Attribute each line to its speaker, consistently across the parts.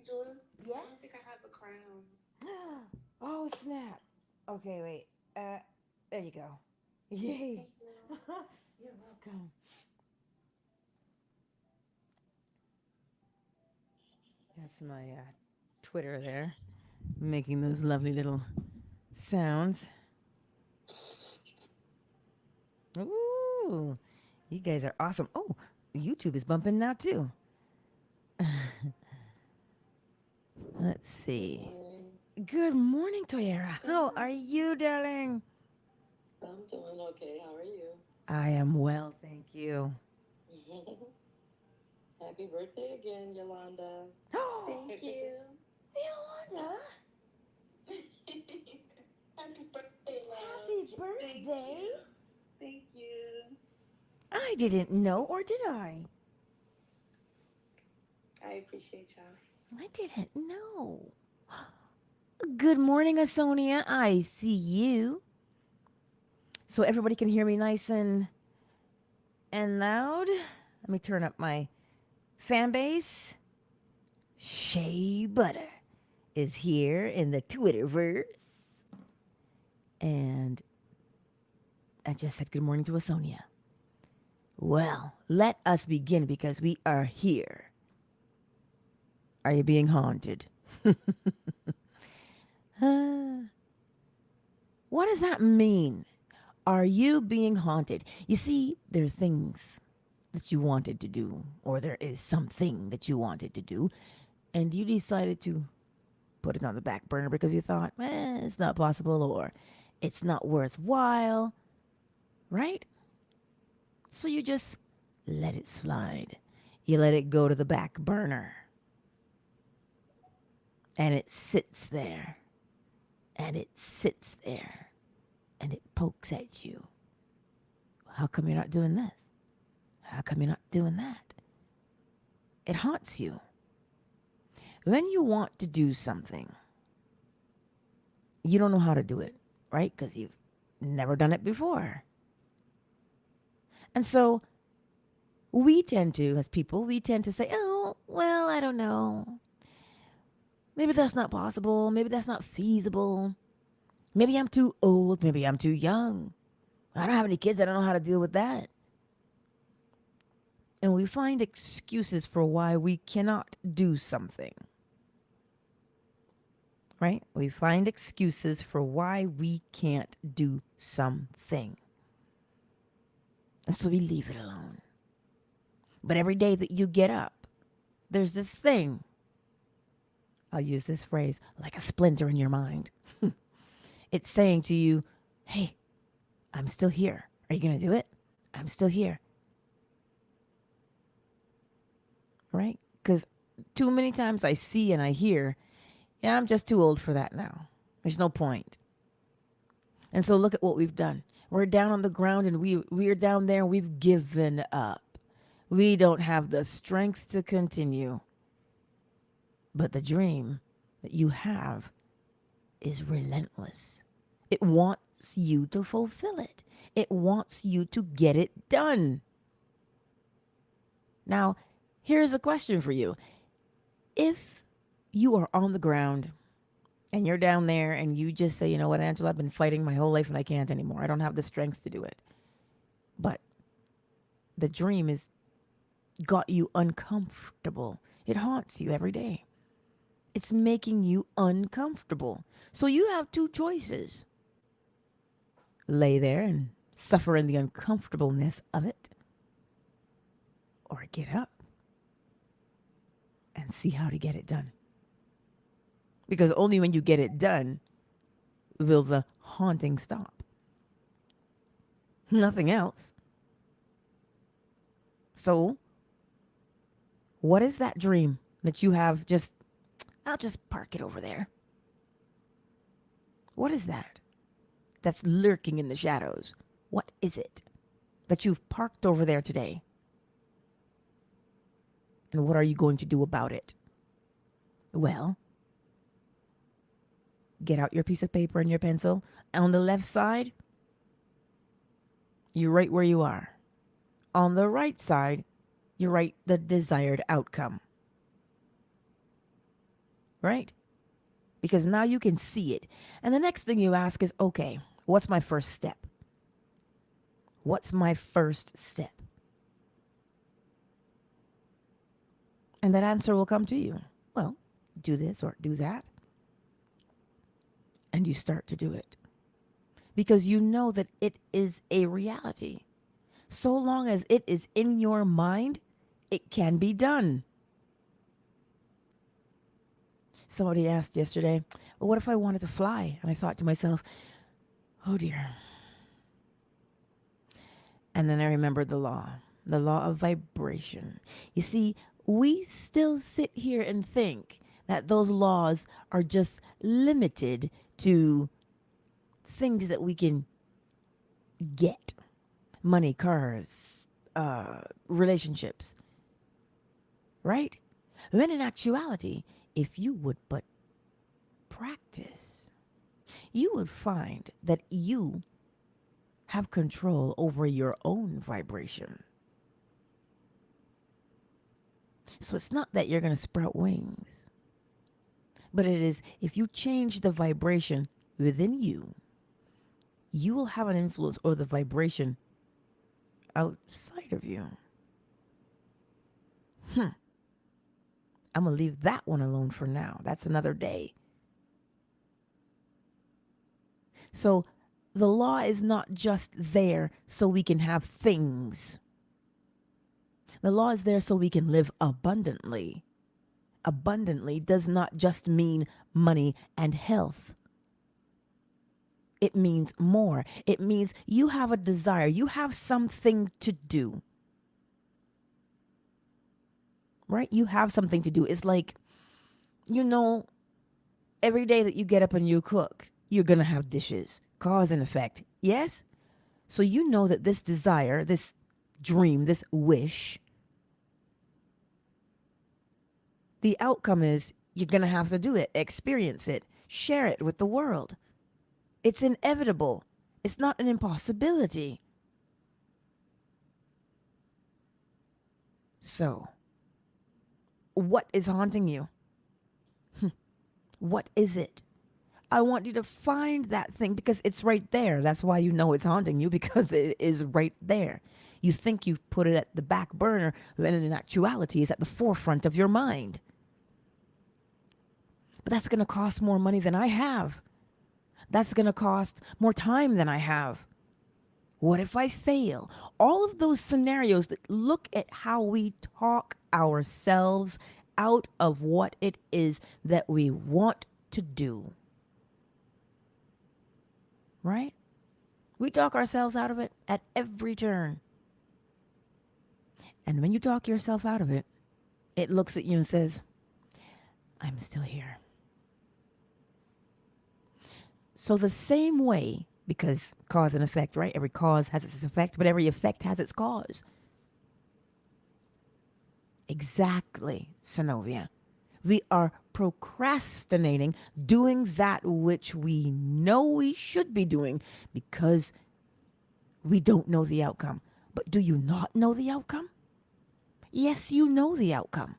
Speaker 1: Yes. Oh, snap. Okay, wait. There you go. Yay. You're welcome. That's my Twitter there, making those lovely little sounds. Ooh, you guys are awesome. Oh, YouTube is bumping now too. Let's see. Good morning, Toyera. How are you, darling?
Speaker 2: I'm doing okay. How are you?
Speaker 1: I am well, thank you.
Speaker 2: Happy birthday again, Yolanda.
Speaker 1: Oh, Yolanda,
Speaker 2: Happy birthday, love.
Speaker 1: happy birthday. I didn't know, or did I? I didn't know. Good morning, Asonia. I see you. So everybody can hear me nice and loud. Let me turn up my fan base. Shea Butter is here in the Twitterverse. And I just said good morning to Asonia. Well, let us begin because we are here. Are you being haunted? What does that mean? Are you being haunted? You see, there are things that you wanted to do, or there is something that you wanted to do, and you decided to put it on the back burner because you thought, it's not possible, or it's not worthwhile, right? So you just let it slide. You let it go to the back burner, and it sits there, and it sits there, and it pokes at you. How come you're not doing this? How come you're not doing that? It haunts you. When you want to do something, you don't know how to do it, right? Because you've never done it before. And so we tend to, as people, we tend to say, oh, well, I don't know. Maybe that's not possible. Maybe that's not feasible. Maybe I'm too old. Maybe I'm too young. I don't have any kids. I don't know how to deal with that. And we find excuses for why we cannot do something, right? We find excuses for why we can't do something. And so we leave it alone. But every day that you get up, there's this thing. I'll use this phrase like a splinter in your mind. It's saying to you, hey, I'm still here. Are you going to do it? I'm still here. Right? Because too many times I see and I hear, yeah, I'm just too old for that now. There's no point. And so look at what we've done. We're down on the ground and we're down there and we've given up. We don't have the strength to continue. But the dream that you have is relentless. It wants you to fulfill it. It wants you to get it done. Now, here's a question for you. If you are on the ground and you're down there and you just say, you know what, Angela, I've been fighting my whole life and I can't anymore. I don't have the strength to do it. But the dream has got you uncomfortable. It haunts you every day. It's making you uncomfortable. So you have two choices: lay there and suffer in the uncomfortableness of it, or get up and see how to get it done. Because only when you get it done will the haunting stop. Nothing else. So, what is that dream that you have just, I'll just park it over there? What is that that's lurking in the shadows? What is it that you've parked over there today? And what are you going to do about it? Well, get out your piece of paper and your pencil. On the left side, you write where you are. On the right side, you write the desired outcome. right? Because now you can see it. And the next thing you ask is, okay, what's my first step? What's my first step? And that answer will come to you. Well, do this or do that. And you start to do it. Because you know that it is a reality. So long as it is in your mind, it can be done. Somebody asked yesterday, well, what if I wanted to fly? And I thought to myself, oh dear. And then I remembered the law of vibration. You see, we still sit here and think that those laws are just limited to things that we can get: money, cars, relationships, right? When in actuality, if you would but practice, you would find that you have control over your own vibration. So it's not that you're going to sprout wings, but it is if you change the vibration within you, you will have an influence over the vibration outside of you. I'm going to leave that one alone for now. That's another day. So the law is not just there so we can have things. The law is there so we can live abundantly. Abundantly does not just mean money and health. It means more. It means you have a desire. You have something to do. Right? You have something to do. It's like, every day that you get up and you cook, you're going to have dishes. Cause and effect. Yes? So you know that this desire, this dream, this wish, the outcome is you're going to have to do it, experience it, share it with the world. It's inevitable. It's not an impossibility. So, what is haunting you? What is it? I want you to find that thing because it's right there. That's why you know it's haunting you, because it is right there. You think you've put it at the back burner, when in actuality it's at the forefront of your mind. But that's going to cost more money than I have. That's going to cost more time than I have. What if I fail? All of those scenarios that look at how we talk ourselves out of what it is that we want to do. Right? We talk ourselves out of it at every turn. And when you talk yourself out of it, it looks at you and says, I'm still here. So the same way, because cause and effect, right? Every cause has its effect, but every effect has its cause. Exactly, Synovia. We are procrastinating doing that which we know we should be doing because we don't know the outcome. But do you not know the outcome? Yes, you know the outcome.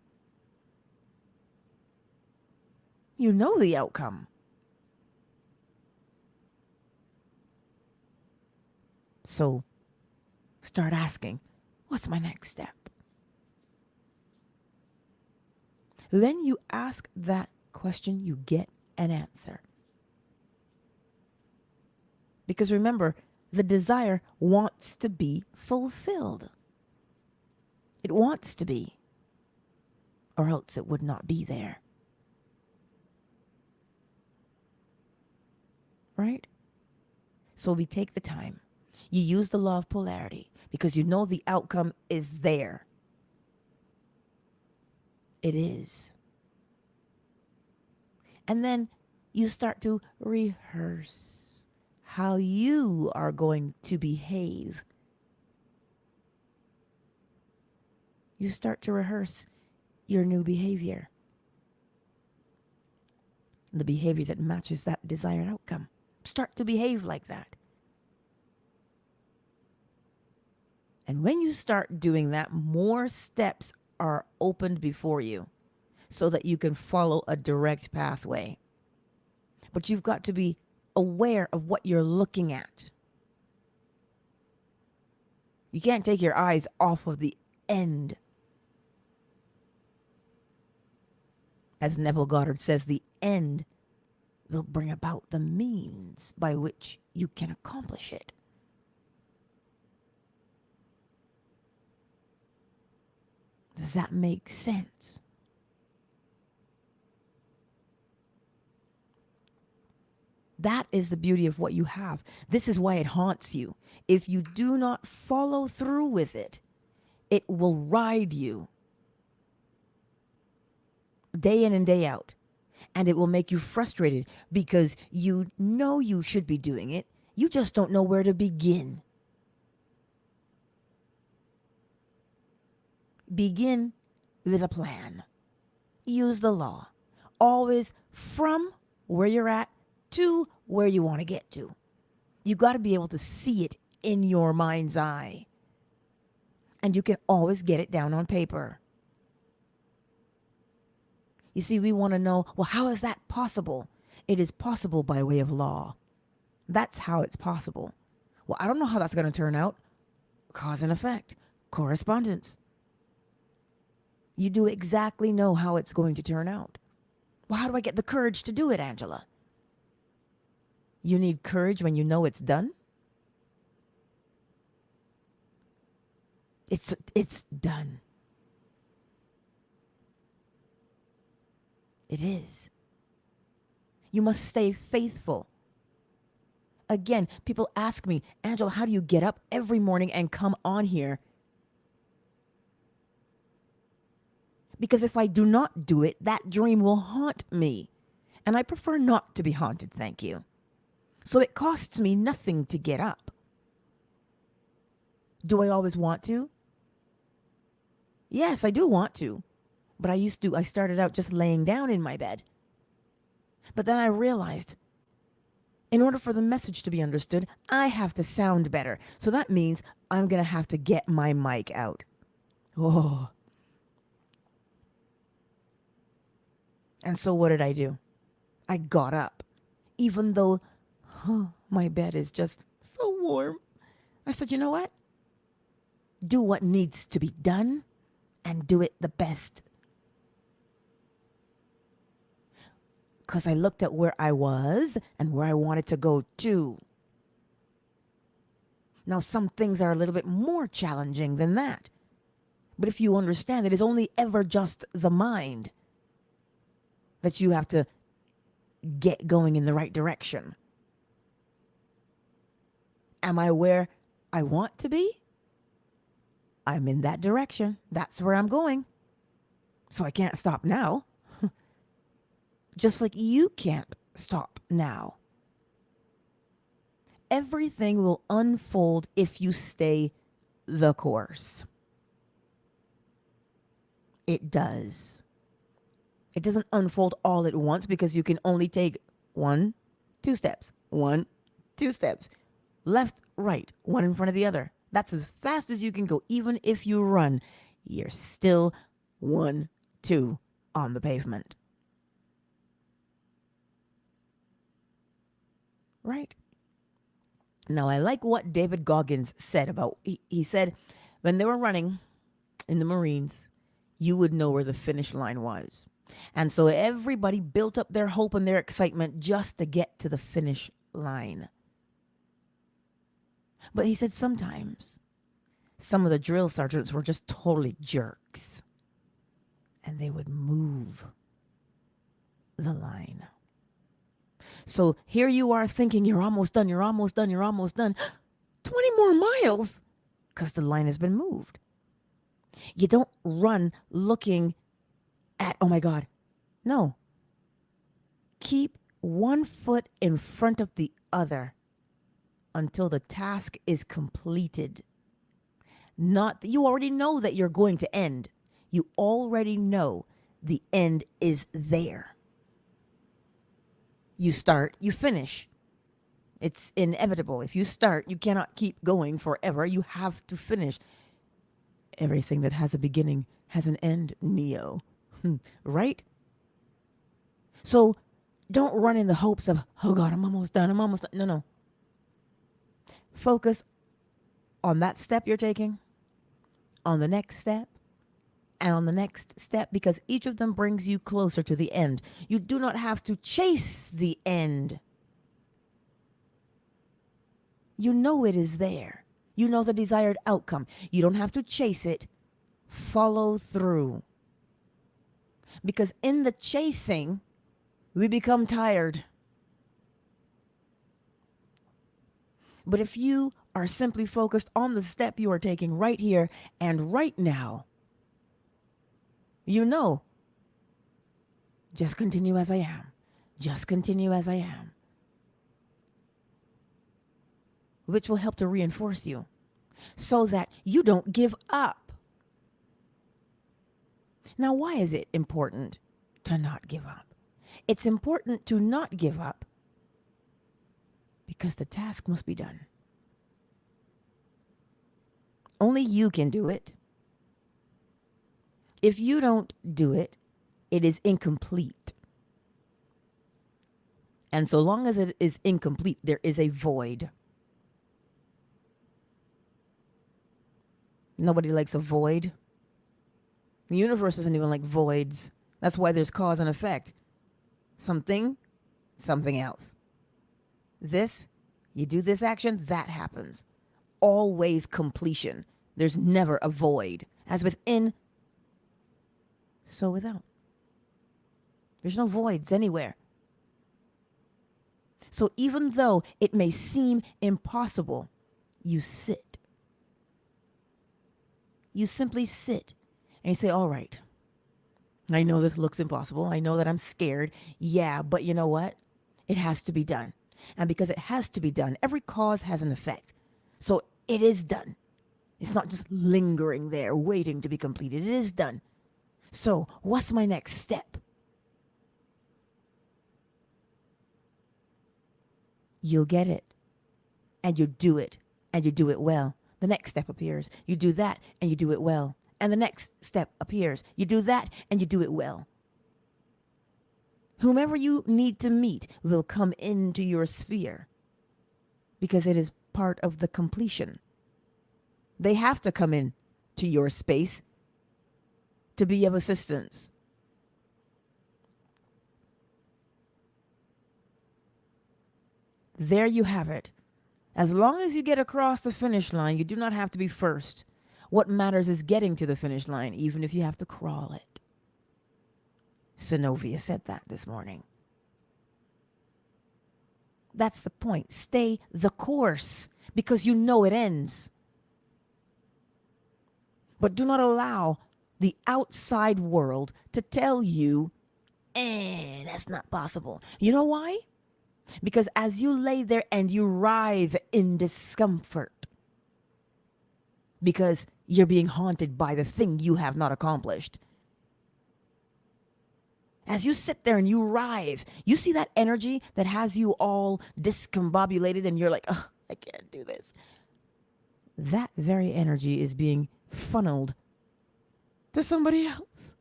Speaker 1: You know the outcome. So start asking, what's my next step? When you ask that question, you get an answer. Because remember, the desire wants to be fulfilled. It wants to be, or else it would not be there. Right? So we take the time. You use the law of polarity because you know the outcome is there. It is. And then you start to rehearse how you are going to behave. You start to rehearse your new behavior. The behavior that matches that desired outcome. Start to behave like that. And when you start doing that, more steps are opened before you. so that you can follow a direct pathway. But you've got to be aware of what you're looking at. You can't take your eyes off of the end. As Neville Goddard says, the end will bring about the means by which you can accomplish it. Does that make sense? That is the beauty of what you have. This is why it haunts you. If you do not follow through with it, it will ride you day in and day out. And it will make you frustrated because you know you should be doing it. You just don't know where to begin. Begin with a plan. Use the law. Always from where you're at to where you want to get to. You got to be able to see it in your mind's eye. And you can always get it down on paper. You see, we want to know, well, how is that possible? It is possible by way of law. That's how it's possible. Well, I don't know how that's going to turn out. Cause and effect. Correspondence. You do exactly know how it's going to turn out. Well, how do I get the courage to do it, Angela? You need courage when you know it's done? It's done. It is. You must stay faithful. Again, people ask me, Angela, how do you get up every morning and come on here? Because if I do not do it, that dream will haunt me. And I prefer not to be haunted, thank you. So it costs me nothing to get up. Do I always want to? Yes, I do want to. But I started out just laying down in my bed. But then I realized, in order for the message to be understood, I have to sound better. So that means I'm going to have to get my mic out. Oh. And so what did I do? I got up. Even though my bed is just so warm. I said, you know what? Do what needs to be done and do it the best. Because I looked at where I was and where I wanted to go to. Now, some things are a little bit more challenging than that. But if you understand, it is only ever just the mind that you have to get going in the right direction. Am I where I want to be? I'm in that direction. That's where I'm going. So I can't stop now. Just like you can't stop now. Everything will unfold if you stay the course. It does. It doesn't unfold all at once because you can only take 1, 2 steps. 1, 2 steps. Left, right, one in front of the other. That's as fast as you can go. Even if you run, you're still 1, 2 on the pavement. Right? Now, I like what David Goggins said about, he said, when they were running in the Marines, you would know where the finish line was. And so everybody built up their hope and their excitement just to get to the finish line. But he said sometimes some of the drill sergeants were just totally jerks. And they would move the line. So here you are thinking you're almost done, you're almost done, you're almost done. 20 more miles because the line has been moved. You don't run looking at, oh my God. No. Keep one foot in front of the other until the task is completed. Not that you already know that you're going to end. You already know the end is there. You start, you finish. It's inevitable. If you start, you cannot keep going forever. You have to finish. Everything that has a beginning has an end, Neo. right? So don't run in the hopes of, oh God, I'm almost done. I'm almost done. No, no. Focus on that step you're taking, on the next step, and on the next step, because each of them brings you closer to the end. You do not have to chase the end. You know it is there. You know the desired outcome. You don't have to chase it. Follow through. Because in the chasing, we become tired. But if you are simply focused on the step you are taking right here and right now, you know, just continue as I am. Just continue as I am. Which will help to reinforce you so that you don't give up. Now, why is it important to not give up? It's important to not give up because the task must be done. Only you can do it. If you don't do it, it is incomplete. And so long as it is incomplete, there is a void. Nobody likes a void. The universe doesn't even like voids. That's why there's cause and effect. Something, something else. This, you do this action, that happens. Always completion. There's never a void. As within, so without. There's no voids anywhere. So even though it may seem impossible, you sit. You simply sit and you say, all right, I know this looks impossible. I know that I'm scared. Yeah, but you know what? It has to be done. And because it has to be done, every cause has an effect. So it is done. It's not just lingering there, waiting to be completed. It is done. So what's my next step? You'll get it. And you do it. And you do it well. The next step appears. You do that and you do it well. And the next step appears. You do that and you do it well. Whomever you need to meet will come into your sphere because it is part of the completion. They have to come in to your space to be of assistance. There you have it. As long as you get across the finish line, you do not have to be first. What matters is getting to the finish line, even if you have to crawl it. Synovia said that this morning. That's the point. Stay the course because you know it ends. But do not allow the outside world to tell you, that's not possible. You know why? Because as you lay there and you writhe in discomfort, because you're being haunted by the thing you have not accomplished. As you sit there and you writhe, you see that energy that has you all discombobulated and you're like, oh, I can't do this. That very energy is being funneled to somebody else.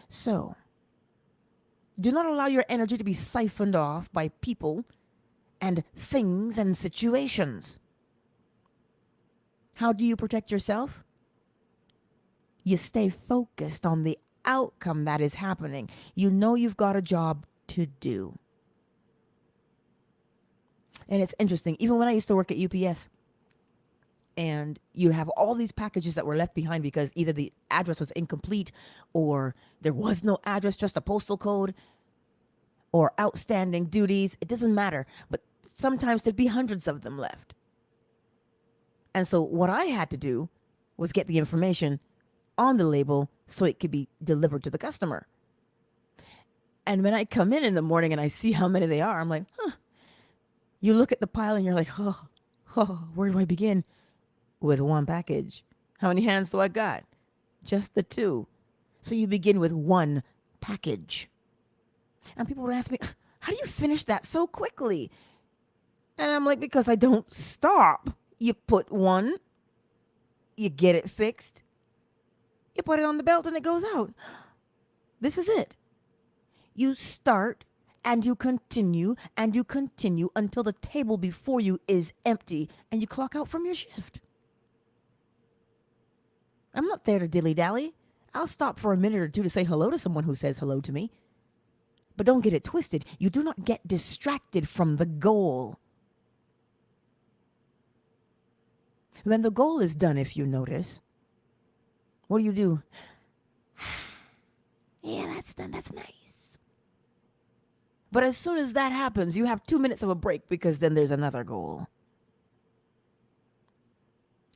Speaker 1: So, do not allow your energy to be siphoned off by people and things and situations. How do you protect yourself? You stay focused on the outcome that is happening. You know you've got a job to do. And it's interesting, even when I used to work at UPS, and you have all these packages that were left behind because either the address was incomplete or there was no address, just a postal code, or outstanding duties. It doesn't matter. But sometimes there'd be hundreds of them left. And so what I had to do was get the information on the label so it could be delivered to the customer. And when I come in the morning and I see how many they are, I'm like, You look at the pile and you're like, where do I begin? With one package. How many hands do I got? Just the two. So you begin with one package. And people would ask me, how do you finish that so quickly? And I'm like, because I don't stop. You put one, You get it fixed, you put it on the belt, and it goes out. This is it. You start and you continue until the table before you is empty and you clock out from your shift. I'm not there to dilly dally. I'll stop for a minute or two to say hello to someone who says hello to me. But don't get it twisted. You do not get distracted from the goal. When the goal is done, if you notice, what do? Yeah, that's done. That's nice. But as soon as that happens, you have 2 minutes of a break because then there's another goal.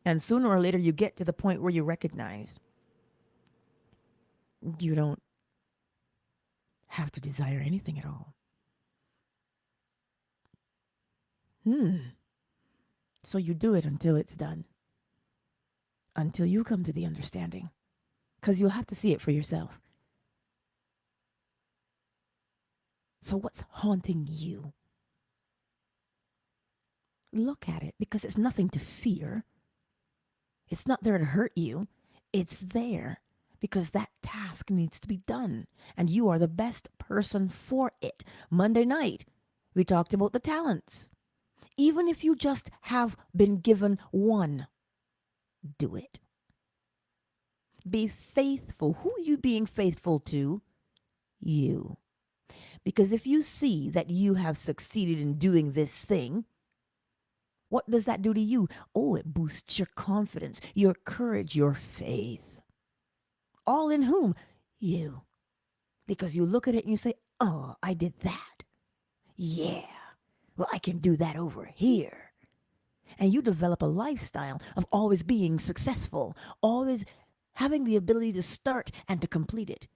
Speaker 1: And sooner or later, you get to the point where you recognize you don't have to desire anything at all. So you do it until it's done. Until you come to the understanding. Because you'll have to see it for yourself. So what's haunting you? Look at it, because it's nothing to fear. It's not there to hurt you. It's there because that task needs to be done. And you are the best person for it. Monday night, we talked about the talents. Even if you just have been given one, do it. Be faithful. Who are you being faithful to? You. Because if you see that you have succeeded in doing this thing, what does that do to you? Oh, it boosts your confidence, your courage, your faith. All in whom? You. Because you look at it and you say, oh, I did that. Yeah. Well, I can do that over here. And you develop a lifestyle of always being successful, always having the ability to start and to complete it.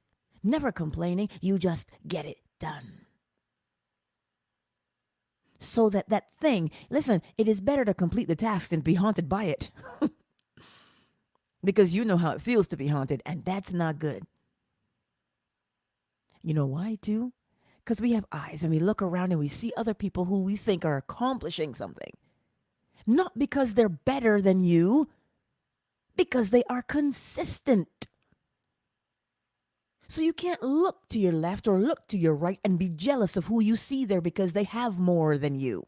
Speaker 1: Never complaining, you just get it done. So that thing, listen, it is better to complete the task than be haunted by it. Because you know how it feels to be haunted, and that's not good. You know why, too? Because we have eyes and we look around and we see other people who we think are accomplishing something. Not because they're better than you, because they are consistent. So you can't look to your left or look to your right and be jealous of who you see there because they have more than you.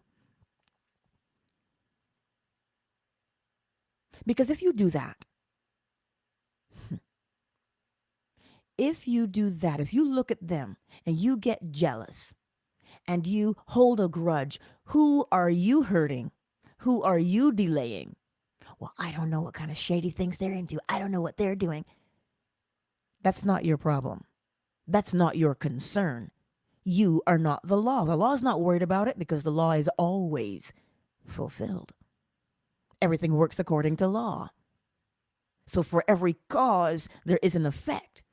Speaker 1: Because if you do that, if you look at them and you get jealous and you hold a grudge, who are you hurting? Who are you delaying? Well, I don't know what kind of shady things they're into. I don't know what they're doing. That's not your problem. That's not your concern. You are not the law. The law is not worried about it because the law is always fulfilled. Everything works according to law. So for every cause, there is an effect.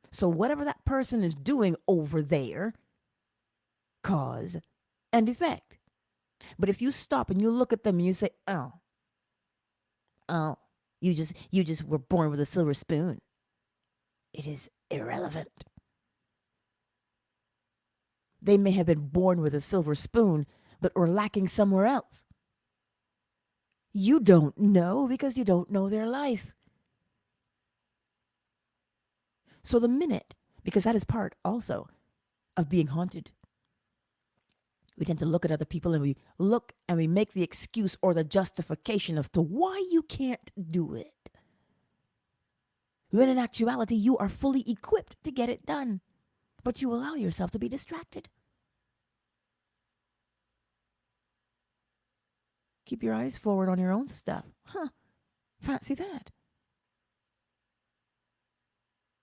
Speaker 1: So whatever that person is doing over there, cause and effect. But if you stop and you look at them and you say, oh, you just were born with a silver spoon. It is irrelevant. They may have been born with a silver spoon, but were lacking somewhere else. You don't know because you don't know their life. So the minute, because that is part also of being haunted, we tend to look at other people and we look and we make the excuse or the justification of to why you can't do it. When in actuality, you are fully equipped to get it done, but you allow yourself to be distracted. Keep your eyes forward on your own stuff. Fancy that.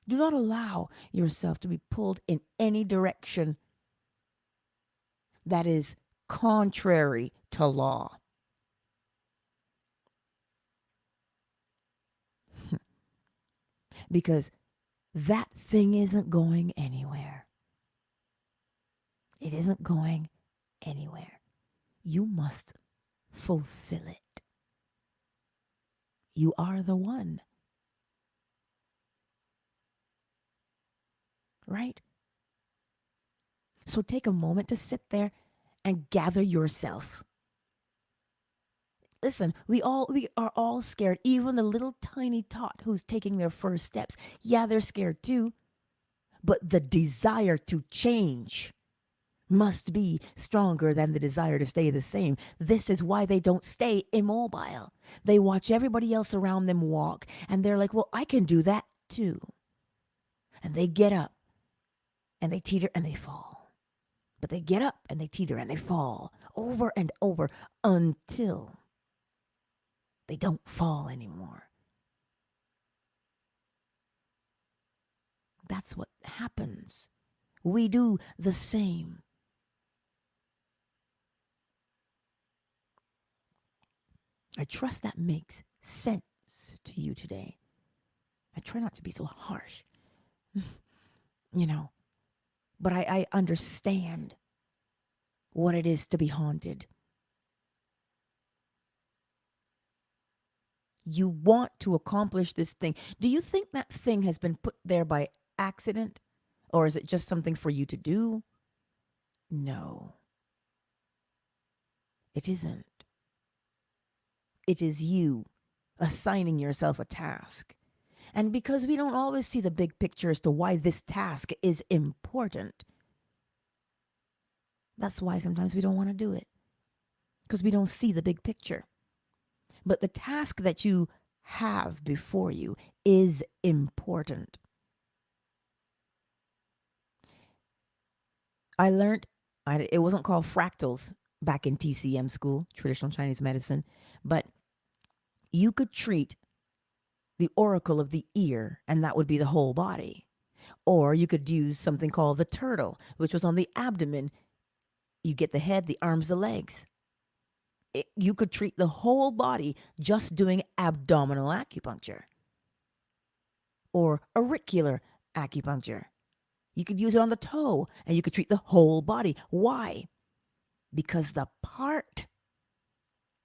Speaker 1: Do not allow yourself to be pulled in any direction that is contrary to law. Because that thing isn't going anywhere. It isn't going anywhere. You must fulfill it. You are the one. Right? So take a moment to sit there and gather yourself. Listen, we are all scared. Even the little tiny tot who's taking their first steps. Yeah, they're scared too. But the desire to change must be stronger than the desire to stay the same. This is why they don't stay immobile. They watch everybody else around them walk, and they're like, well, I can do that too. And they get up, and they teeter, and they fall. But they get up, and they teeter, and they fall over and over until they don't fall anymore. That's what happens. We do the same. I trust that makes sense to you today. I try not to be so harsh, but I understand what it is to be haunted. You want to accomplish this thing. Do you think that thing has been put there by accident? Or is it just something for you to do? No, it isn't. It is you assigning yourself a task. And because we don't always see the big picture as to why this task is important, that's why sometimes we don't want to do it. Because we don't see the big picture. But the task that you have before you is important. I learned, it wasn't called fractals back in TCM school, traditional Chinese medicine, but you could treat the auricle of the ear, and that would be the whole body. Or you could use something called the turtle, which was on the abdomen. You get the head, the arms, the legs. You could treat the whole body just doing abdominal acupuncture or auricular acupuncture. You could use it on the toe and you could treat the whole body. Why? Because the part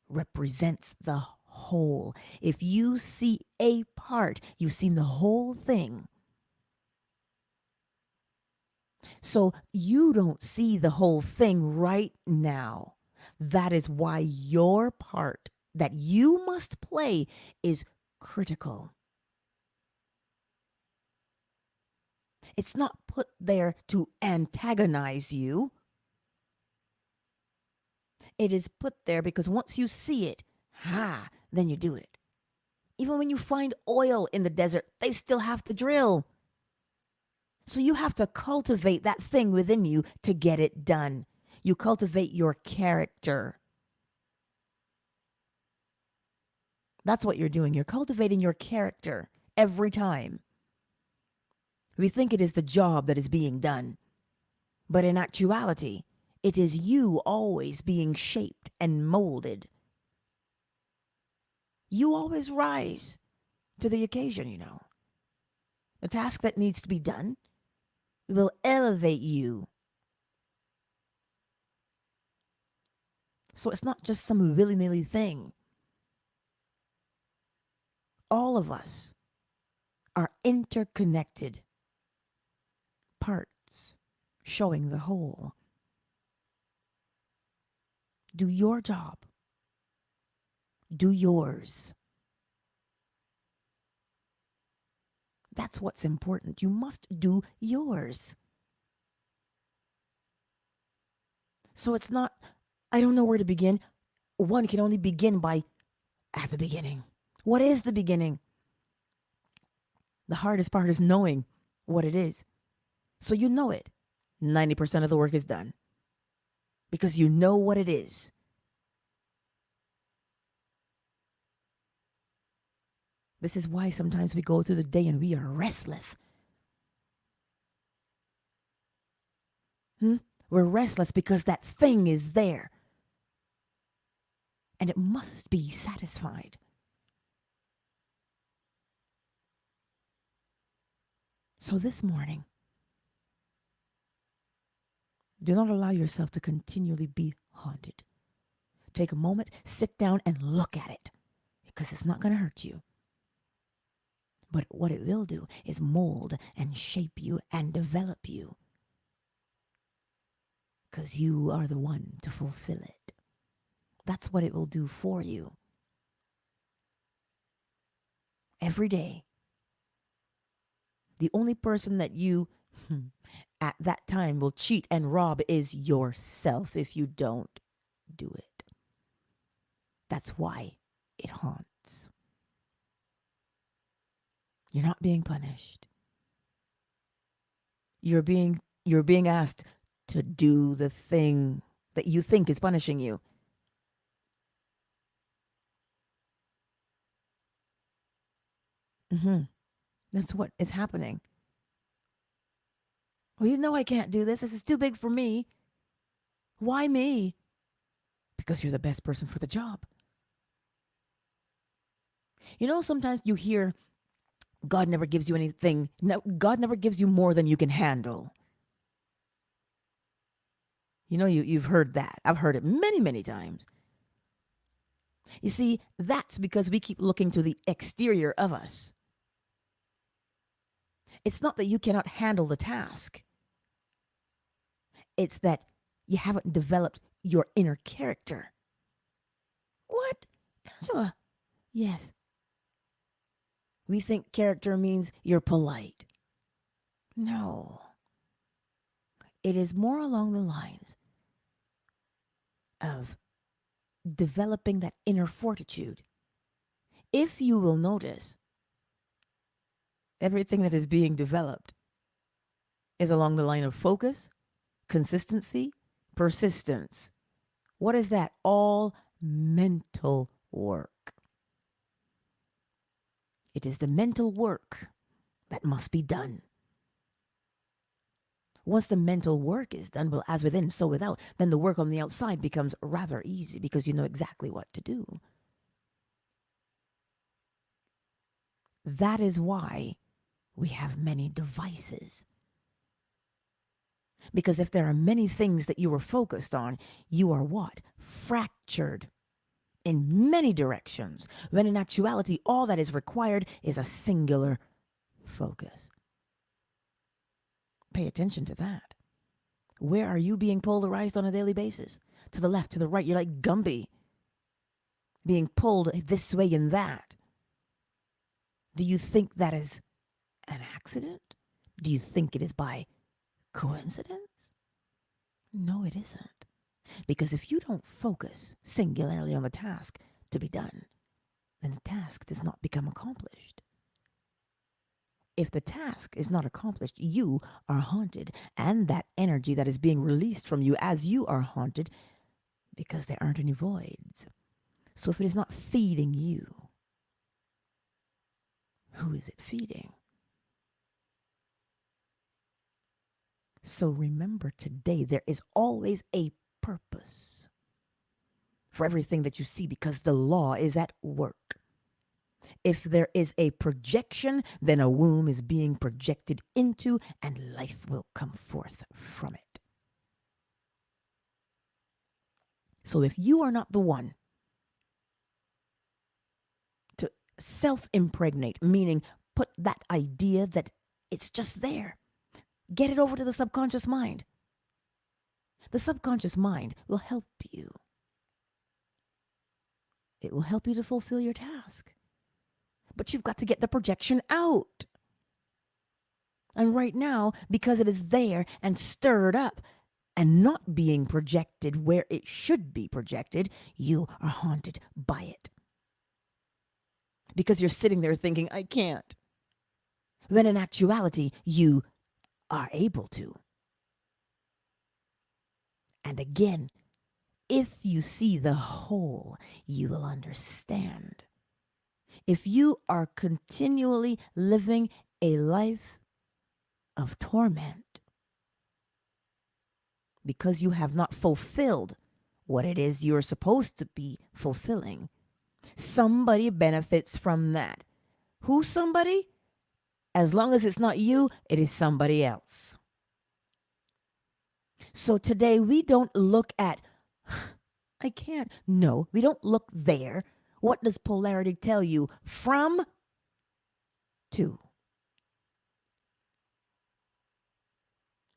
Speaker 1: represents the whole. If you see a part, you've seen the whole thing. So you don't see the whole thing right now. That is why your part that you must play is critical. It's not put there to antagonize you. It is put there because once you see it, then you do it. Even when you find oil in the desert, they still have to drill. So you have to cultivate that thing within you to get it done. You cultivate your character. That's what you're doing. You're cultivating your character every time. We think it is the job that is being done. But in actuality, it is you always being shaped and molded. You always rise to the occasion, The task that needs to be done will elevate you. So it's not just some willy-nilly thing. All of us are interconnected parts showing the whole. Do your job. Do yours. That's what's important. You must do yours. So it's not, I don't know where to begin. One can only begin by at the beginning. What is the beginning? The hardest part is knowing what it is. So you know it. 90% of the work is done. Because you know what it is. This is why sometimes we go through the day and we are restless. We're restless because that thing is there. And it must be satisfied. So this morning, do not allow yourself to continually be haunted. Take a moment, sit down and look at it. Because it's not going to hurt you. But what it will do is mold and shape you and develop you. Because you are the one to fulfill it. That's what it will do for you. every day. The only person that you at that time will cheat and rob is yourself if you don't do it. That's why it haunts. You're not being punished. You're being asked to do the thing that you think is punishing you. That's what is happening. Well, you know I can't do this. This is too big for me. Why me? Because you're the best person for the job. You know, sometimes you hear God never gives you anything. No, God never gives you more than you can handle. You know, you've heard that. I've heard it many, many times. You see, that's because we keep looking to the exterior of us. It's not that you cannot handle the task. It's that you haven't developed your inner character. What? Angela? Yes. We think character means you're polite. No. It is more along the lines of developing that inner fortitude. If you will notice, everything that is being developed is along the line of focus, consistency, persistence. What is that? All mental work. It is the mental work that must be done. Once the mental work is done, well, as within, so without, then the work on the outside becomes rather easy because you know exactly what to do. That is why we have many devices. Because if there are many things that you are focused on, you are what? Fractured in many directions, when in actuality, all that is required is a singular focus. Pay attention to that. Where are you being polarized on a daily basis? To the left, to the right, you're like Gumby, being pulled this way and that. Do you think that is an accident? Do you think it is by coincidence? No, it isn't. Because if you don't focus singularly on the task to be done, then the task does not become accomplished. If the task is not accomplished, you are haunted, and that energy that is being released from you as you are haunted, because there aren't any voids. So if it is not feeding you, who is it feeding? So remember today, there is always a purpose for everything that you see, because the law is at work. If there is a projection, then a womb is being projected into, and life will come forth from it. So if you are not the one to self-impregnate, meaning put that idea that it's just there, get it over to the subconscious mind. The subconscious mind will help you. It will help you to fulfill your task. But you've got to get the projection out. And right now, because it is there and stirred up and not being projected where it should be projected, you are haunted by it. Because you're sitting there thinking, I can't. When in actuality, you are able to. And again, if you see the whole, you will understand. If you are continually living a life of torment because you have not fulfilled what it is you're supposed to be fulfilling, somebody benefits from that. Who's somebody? As long as it's not you, it is somebody else. So today we don't look at, I can't. No, we don't look there. What does polarity tell you? From to.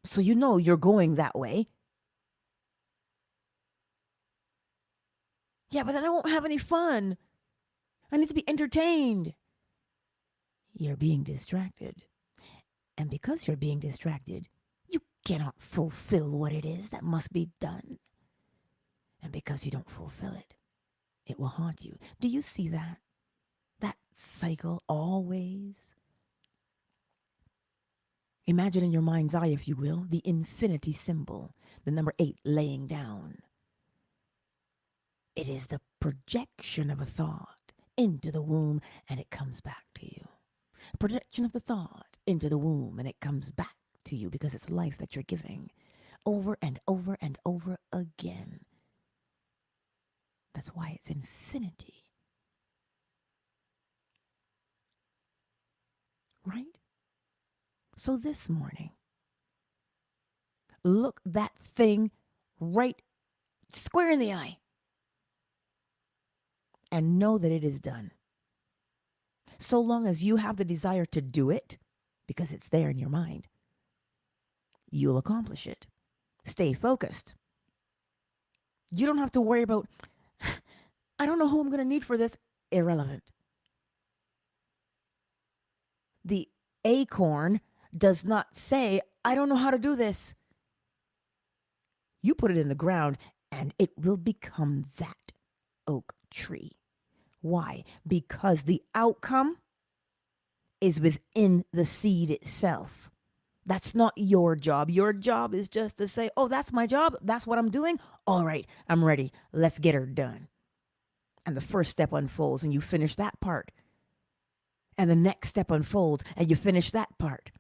Speaker 1: So you know you're going that way. Yeah, but then I won't have any fun. I need to be entertained. You're being distracted. And because you're being distracted, you cannot fulfill what it is that must be done. And because you don't fulfill it, it will haunt you. Do you see that? That cycle always. Imagine in your mind's eye, if you will, the infinity symbol, the number 8 laying down. It is the projection of a thought into the womb and it comes back to you. Projection of the thought into the womb and it comes back to you because it's life that you're giving over and over and over again. That's why it's infinity. Right? So this morning, look that thing right square in the eye and know that it is done. So long as you have the desire to do it, because it's there in your mind, you'll accomplish it. Stay focused. You don't have to worry about, I don't know who I'm going to need for this. Irrelevant. The acorn does not say, I don't know how to do this. You put it in the ground and it will become that oak tree. Why? Because the outcome is within the seed itself. That's not your job. Your job is just to say, oh, that's my job. That's what I'm doing. All right, I'm ready. Let's get her done. And the first step unfolds and you finish that part. And the next step unfolds and you finish that part.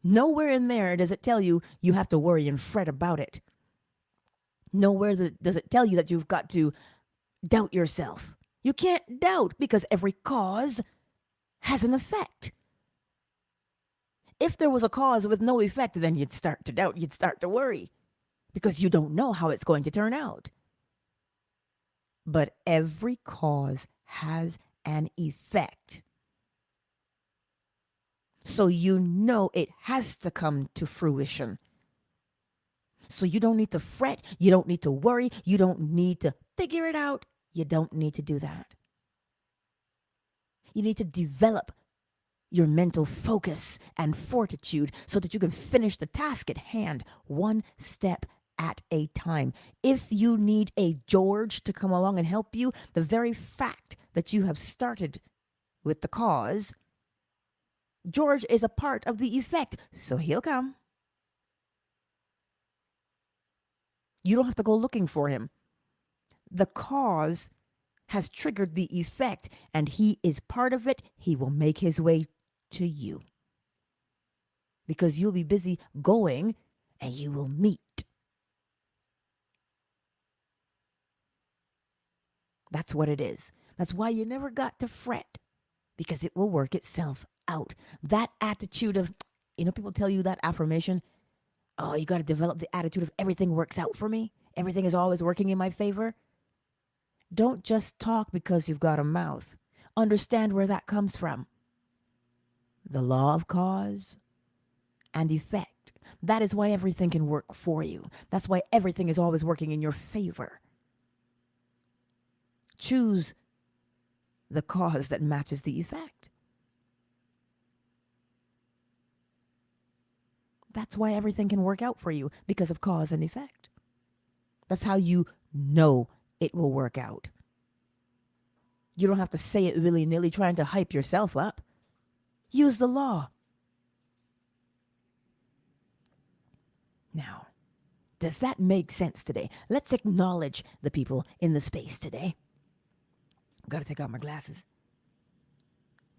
Speaker 1: Nowhere in there does it tell you you have to worry and fret about it. Nowhere does it tell you that you've got to doubt yourself. You can't doubt because every cause has an effect. If there was a cause with no effect, then you'd start to doubt, you'd start to worry because you don't know how it's going to turn out. But every cause has an effect. So you know it has to come to fruition. So you don't need to fret, you don't need to worry, you don't need to figure it out. You don't need to do that. You need to develop your mental focus and fortitude so that you can finish the task at hand one step at a time. If you need a George to come along and help you, the very fact that you have started with the cause, George is a part of the effect, so he'll come. You don't have to go looking for him. The cause has triggered the effect, and he is part of it. He will make his way to you because you'll be busy going and you will meet. That's what it is. That's why you never got to fret, because it will work itself out. That attitude of, people tell you that affirmation, oh, you got to develop the attitude of everything works out for me. Everything is always working in my favor. Don't just talk because you've got a mouth. Understand where that comes from. The law of cause and effect. That is why everything can work for you. That's why everything is always working in your favor. Choose the cause that matches the effect. That's why everything can work out for you, because of cause and effect. That's how you know it will work out. You don't have to say it willy-nilly trying to hype yourself up. Use the law. Now, does that make sense today? Let's acknowledge the people in the space today. I've got to take out my glasses.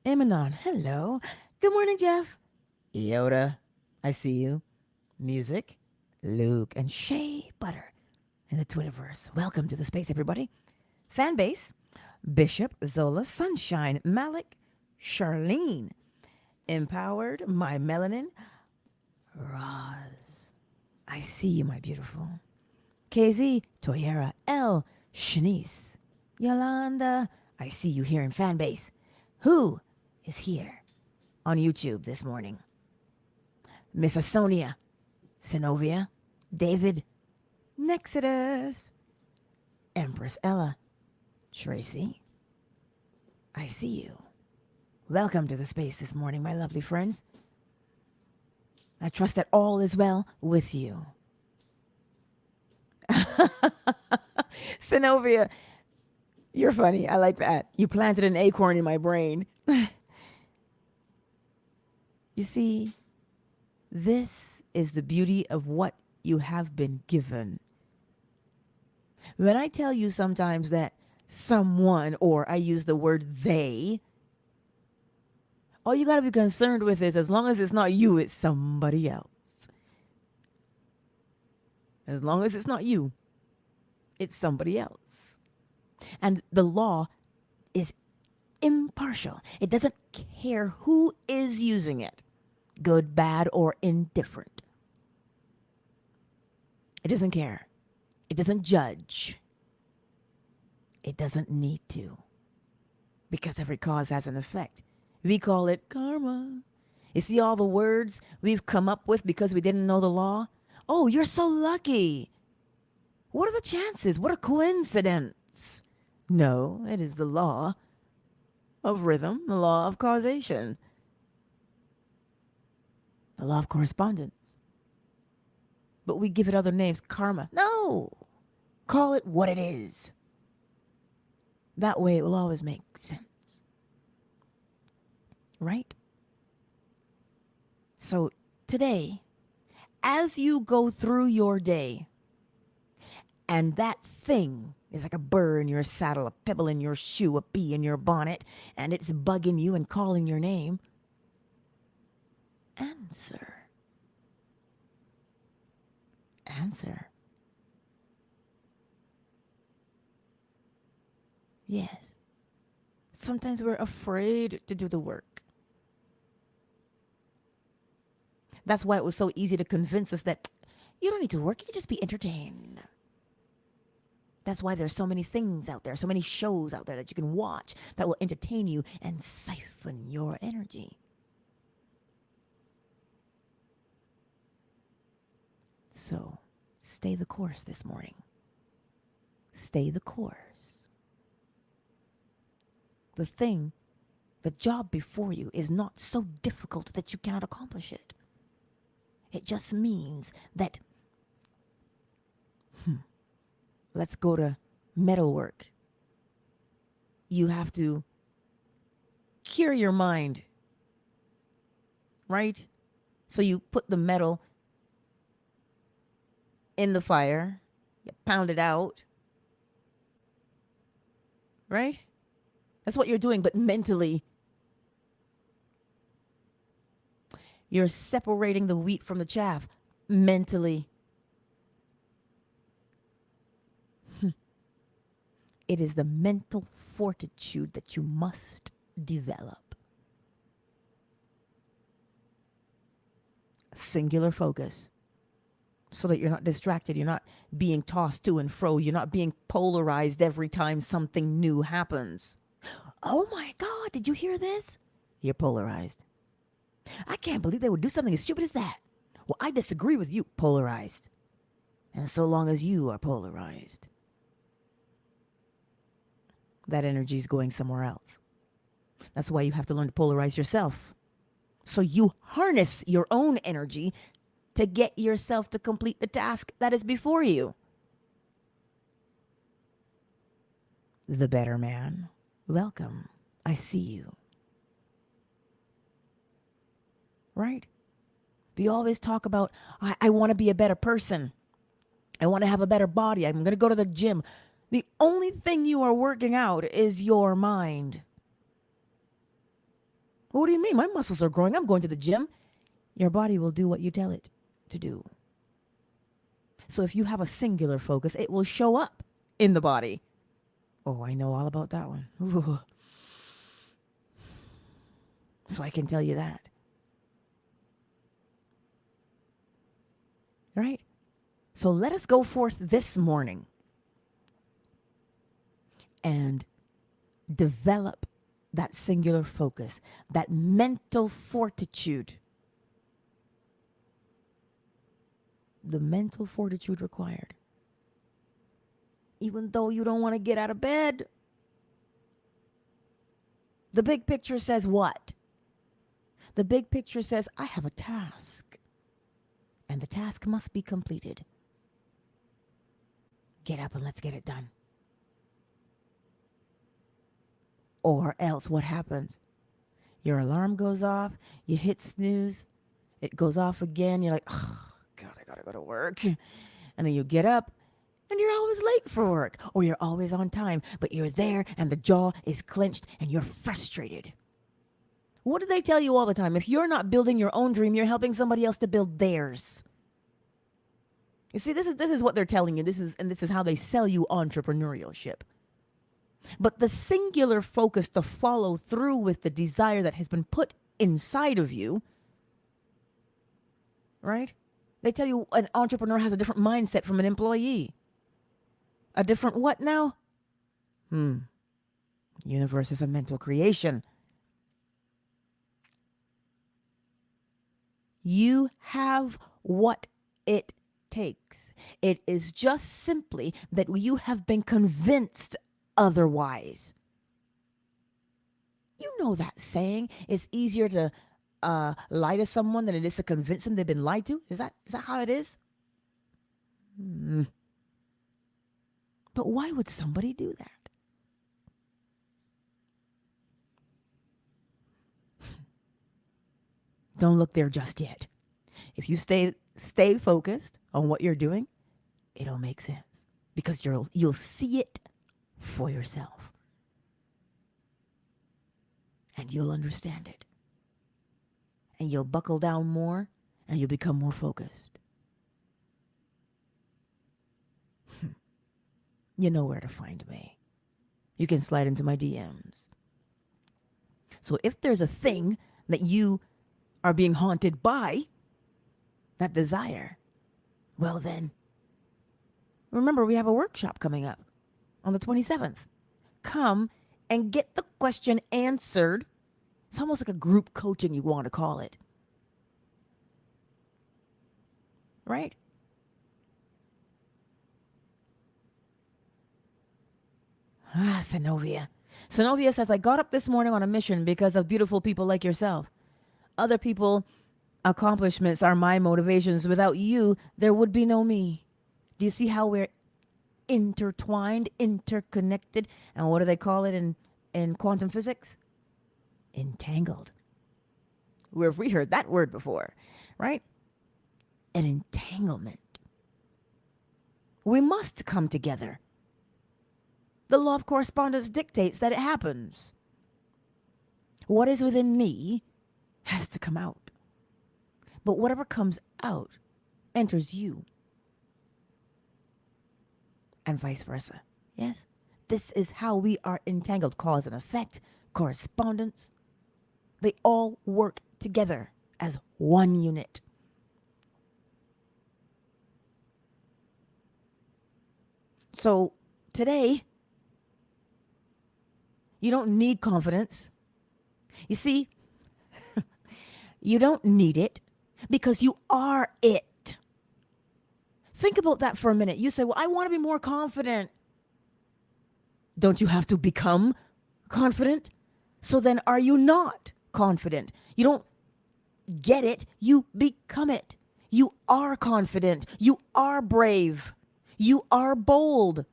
Speaker 1: Emanon, hello. Good morning, Jeff. Yoda, I see you. Music, Luke, and Shea Butter in the Twitterverse. Welcome to the space, everybody. Fan base, Bishop, Zola, Sunshine, Malik, Charlene, Empowered, My Melanin, Roz. I see you, my beautiful. KZ, Toyera, L, Shanice, Yolanda. I see you here in fan base. Who is here on YouTube this morning? Miss Asonia, Sinovia, David, Nexodus, Empress Ella, Tracy. I see you. Welcome to the space this morning, my lovely friends. I trust that all is well with you. Synovia, you're funny. I like that. You planted an acorn in my brain. You see, this is the beauty of what you have been given. When I tell you sometimes that someone, or I use the word they, all you got to be concerned with is as long as it's not you, it's somebody else. As long as it's not you, it's somebody else. And the law is impartial. It doesn't care who is using it, good, bad, or indifferent. It doesn't care. It doesn't judge. It doesn't need to. Because every cause has an effect. We call it karma. You see all the words we've come up with because we didn't know the law? Oh, you're so lucky. What are the chances? What a coincidence. No, it is the law of rhythm, the law of causation, the law of correspondence. But we give it other names, karma. No, call it what it is. That way it will always make sense. Right? So today, as you go through your day, and that thing is like a burr in your saddle, a pebble in your shoe, a bee in your bonnet, and it's bugging you and calling your name, answer. Answer. Yes. Sometimes we're afraid to do the work. That's why it was so easy to convince us that you don't need to work, you can just be entertained. That's why there's so many things out there, so many shows out there that you can watch that will entertain you and siphon your energy. So, stay the course this morning. Stay the course. The job before you is not so difficult that you cannot accomplish it. It just means that let's go to metalwork. You have to cure your mind, right? So you put the metal in the fire, you pound it out, right? That's what you're doing, but mentally, you're separating the wheat from the chaff mentally. It is the mental fortitude that you must develop. Singular focus. So that you're not distracted. You're not being tossed to and fro. You're not being polarized every time something new happens. Oh my God, did you hear this? You're polarized. I can't believe they would do something as stupid as that. Well, I disagree with you. Polarized. And so long as you are polarized, that energy is going somewhere else. That's why you have to learn to polarize yourself. So you harness your own energy to get yourself to complete the task that is before you. The better man, welcome. I see you. Right? We always talk about, I want to be a better person. I want to have a better body. I'm going to go to the gym. The only thing you are working out is your mind. What do you mean? My muscles are growing. I'm going to the gym. Your body will do what you tell it to do. So if you have a singular focus, it will show up in the body. Oh, I know all about that one. Ooh. So I can tell you that. Right? So let us go forth this morning and develop that singular focus, that mental fortitude. The mental fortitude required. Even though you don't want to get out of bed, The big picture says what? The big picture says, I have a task, and the task must be completed. Get up and let's get it done. Or else what happens? Your alarm goes off, you hit snooze, it goes off again, you're like, oh, God, I gotta go to work. And then you get up, and you're always late for work, or you're always on time, but you're there and the jaw is clenched and you're frustrated. What do they tell you all the time? If you're not building your own dream, you're helping somebody else to build theirs. You see, this is what they're telling you. This is how they sell you entrepreneurship. But the singular focus to follow through with the desire that has been put inside of you, right? They tell you an entrepreneur has a different mindset from an employee. A different what now? Universe is a mental creation. You have what it takes. It is just simply that you have been convinced otherwise. You know that saying, it's easier to lie to someone than it is to convince them they've been lied to. Is that how it is? But why would somebody do that? Don't look there just yet. If you stay focused on what you're doing, it'll make sense because you'll see it for yourself. And you'll understand it. And you'll buckle down more and you'll become more focused. You know where to find me. You can slide into my DMs. So if there's a thing that you are being haunted by, that desire, well then, remember we have a workshop coming up on the 27th. Come and get the question answered. It's almost like a group coaching, you want to call it. Right? Synovia. Synovia says, I got up this morning on a mission because of beautiful people like yourself. Other people, accomplishments are my motivations. Without you, there would be no me. Do you see how we're intertwined, interconnected? And what do they call it in quantum physics? Entangled. Where have we heard that word before, right? An entanglement. We must come together. The law of correspondence dictates that it happens. What is within me has to come out. But whatever comes out enters you. And vice versa. Yes? This is how we are entangled. Cause and effect, correspondence. They all work together as one unit. So today, you don't need confidence. You see, you don't need it because you are it. Think about that for a minute. You say, well, I want to be more confident. Don't you have to become confident? So then are you not confident? You don't get it. You become it. You are confident. You are brave. You are bold.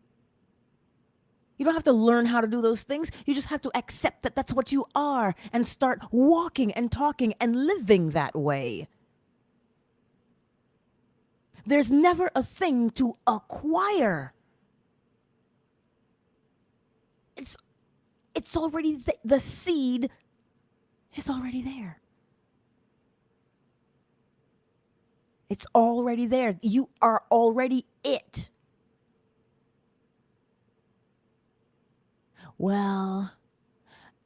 Speaker 1: You don't have to learn how to do those things. You just have to accept that that's what you are and start walking and talking and living that way. There's never a thing to acquire. It's already the seed is already there. It's already there. You are already it. Well,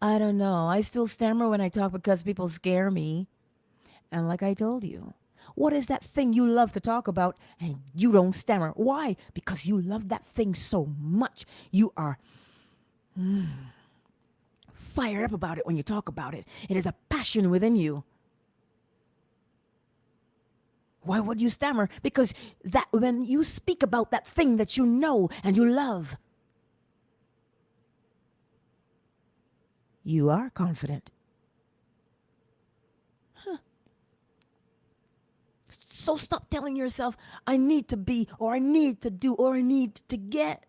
Speaker 1: I don't know. I still stammer when I talk because people scare me. And like I told you, what is that thing you love to talk about and you don't stammer? Why? Because you love that thing so much. You are fired up about it when you talk about it. It is a passion within you. Why would you stammer? Because that when you speak about that thing that you know and you love, you are confident. So stop telling yourself, I need to be, or I need to do, or I need to get.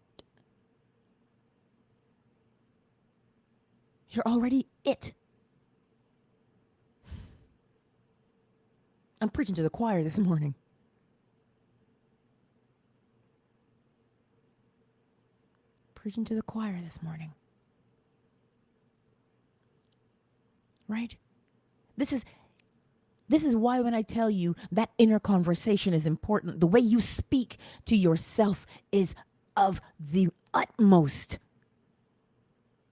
Speaker 1: You're already it. I'm preaching to the choir this morning. Preaching to the choir this morning. Right? This is why when I tell you that inner conversation is important, the way you speak to yourself is of the utmost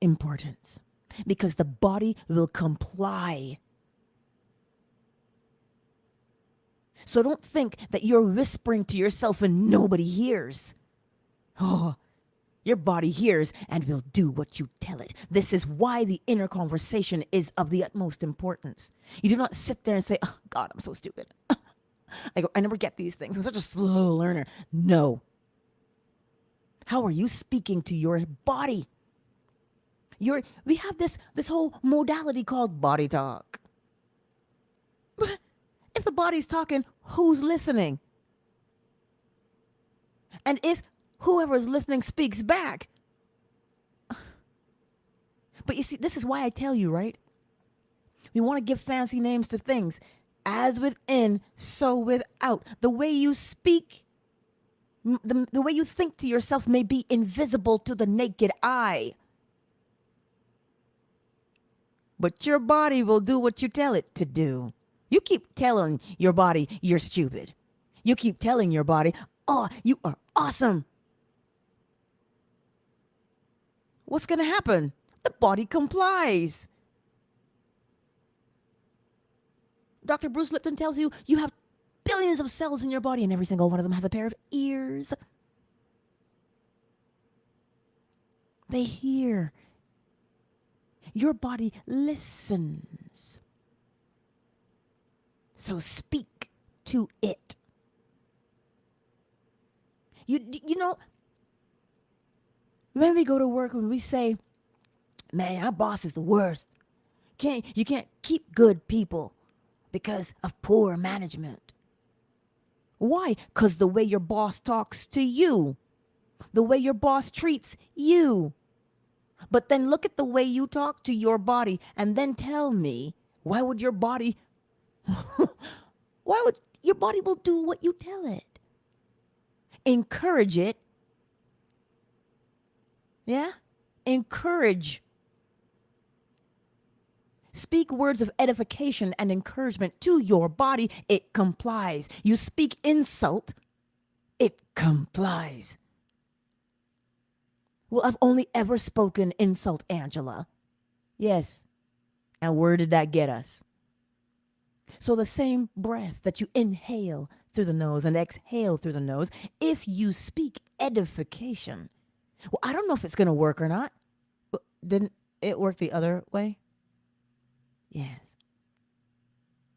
Speaker 1: importance, because the body will comply. So don't think that you're whispering to yourself and nobody hears. Oh, your body hears and will do what you tell it. This is why the inner conversation is of the utmost importance. You do not sit there and say, oh, God, I'm so stupid. I never get these things. I'm such a slow learner. No. How are you speaking to your body? We have this whole modality called body talk. If the body's talking, who's listening? And if whoever is listening speaks back. But you see, this is why I tell you, right? We want to give fancy names to things. As within, so without. The way you speak, the way you think to yourself may be invisible to the naked eye. But your body will do what you tell it to do. You keep telling your body you're stupid. You keep telling your body, oh, you are awesome. What's going to happen? The body complies. Dr. Bruce Lipton tells you you have billions of cells in your body and every single one of them has a pair of ears. They hear. Your body listens. So speak to it. You know, when we go to work, when we say, man, our boss is the worst. You can't keep good people because of poor management. Why? Because the way your boss talks to you, the way your boss treats you. But then look at the way you talk to your body and then tell me, why would your body will do what you tell it? Encourage it. Yeah? Encourage. Speak words of edification and encouragement to your body. It complies. You speak insult. It complies. Well, I've only ever spoken insult, Angela. Yes. And where did that get us? So the same breath that you inhale through the nose and exhale through the nose, if you speak edification, well, I don't know if it's going to work or not. Didn't it work the other way? Yes.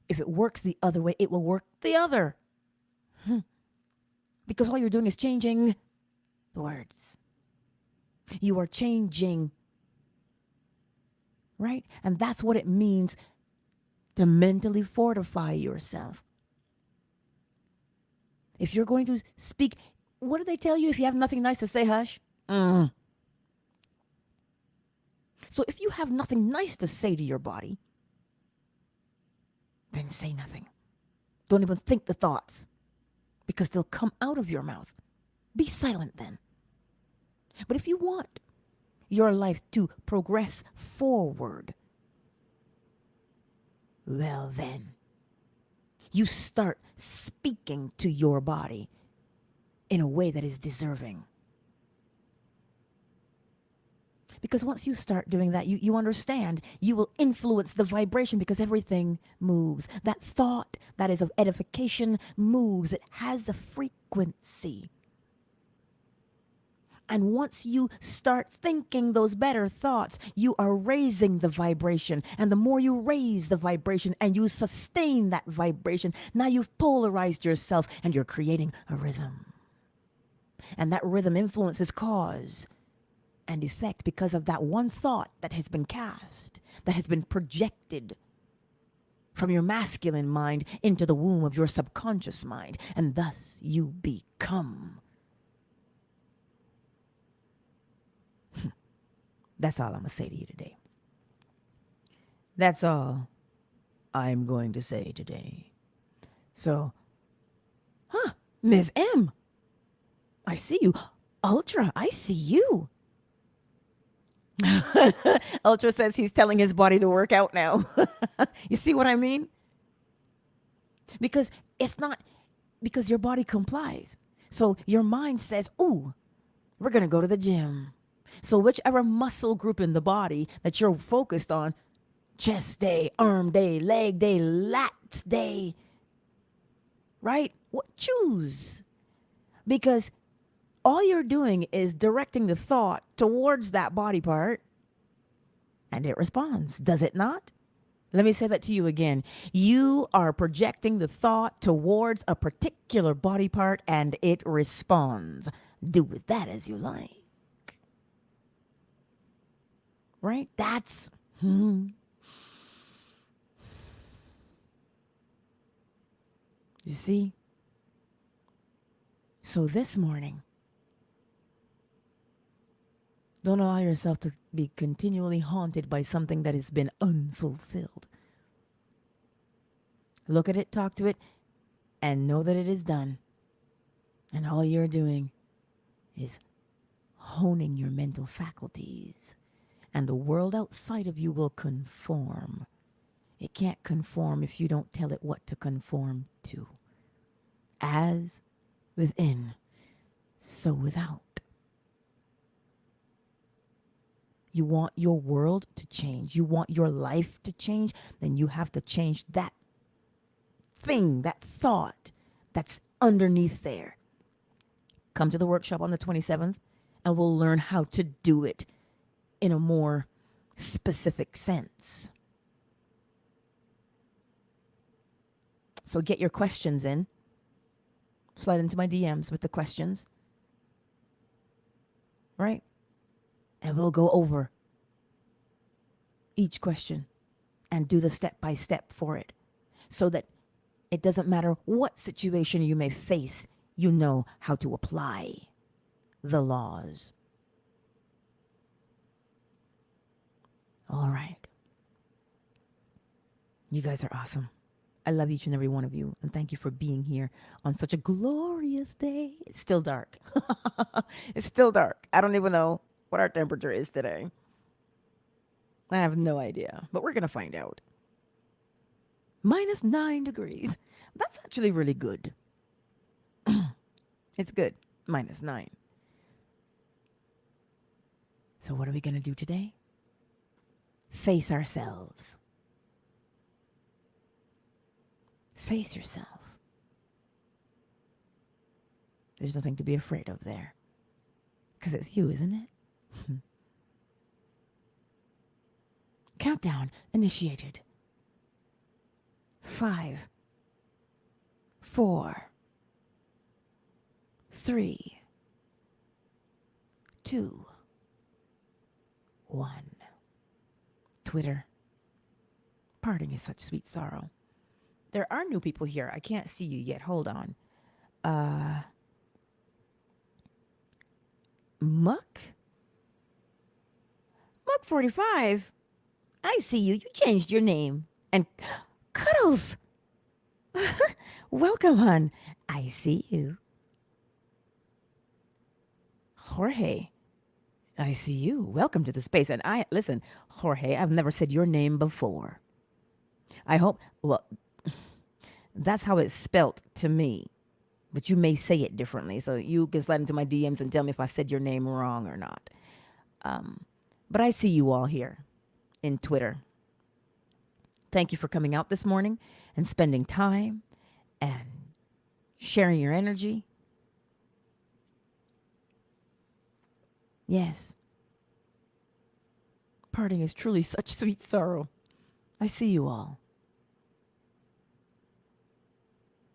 Speaker 1: If it works the other way, it will work the other. Because all you're doing is changing the words. You are changing. Right? And that's what it means to mentally fortify yourself. If you're going to speak, what do they tell you? If you have nothing nice to say, hush. So if you have nothing nice to say to your body, then say nothing. Don't even think the thoughts, because they'll come out of your mouth. Be silent then. But if you want your life to progress forward, well then, you start speaking to your body in a way that is deserving. Because once you start doing that, you understand you will influence the vibration, because everything moves. That thought that is of edification moves. It has a frequency. And once you start thinking those better thoughts, you are raising the vibration. And the more you raise the vibration and you sustain that vibration, now you've polarized yourself and you're creating a rhythm. And that rhythm influences cause. and effect because of that one thought that has been cast, that has been projected from your masculine mind into the womb of your subconscious mind. And thus you become. That's all I'm going to say to you today. That's all I'm going to say today. So, Ms. M, I see you. Ultra, I see you. Ultra says he's telling his body to work out now. You see what I mean? Because it's not, because your body complies. So your mind says, ooh, we're going to go to the gym. So whichever muscle group in the body that you're focused on, chest day, arm day, leg day, lats day, right? Choose. Because all you're doing is directing the thought towards that body part, and it responds, does it not? Let me say that to you again. You are projecting the thought towards a particular body part, and it responds. Do with that as you like. Right? That's... You see? So this morning, don't allow yourself to be continually haunted by something that has been unfulfilled. Look at it, talk to it, and know that it is done. And all you're doing is honing your mental faculties. And the world outside of you will conform. It can't conform if you don't tell it what to conform to. As within, so without. You want your world to change. You want your life to change. Then you have to change that thing, that thought that's underneath there. Come to the workshop on the 27th and we'll learn how to do it in a more specific sense. So get your questions in. Slide into my DMs with the questions. Right? And we'll go over each question and do the step-by-step for it so that it doesn't matter what situation you may face, you know how to apply the laws. All right. You guys are awesome. I love each and every one of you. And thank you for being here on such a glorious day. It's still dark. It's still dark. I don't even know what our temperature is today. I have no idea, but we're going to find out. -9 degrees. That's actually really good. It's good. -9. So what are we going to do today? Face ourselves. Face yourself. There's nothing to be afraid of there. Because it's you, isn't it? Countdown initiated. 5, 4, 3, 2, 1. Twitter. Parting is such sweet sorrow. There are new people here. I can't see you yet. Hold on. Muck 45. I see you. You changed your name. And Cuddles. Welcome, hon. I see you. Jorge. I see you. Welcome to the space. And listen, Jorge, I've never said your name before. I hope, well, that's how it's spelt to me. But you may say it differently. So you can slide into my DMs and tell me if I said your name wrong or not. But I see you all here in Twitter. Thank you for coming out this morning and spending time and sharing your energy. Yes. Parting is truly such sweet sorrow. I see you all.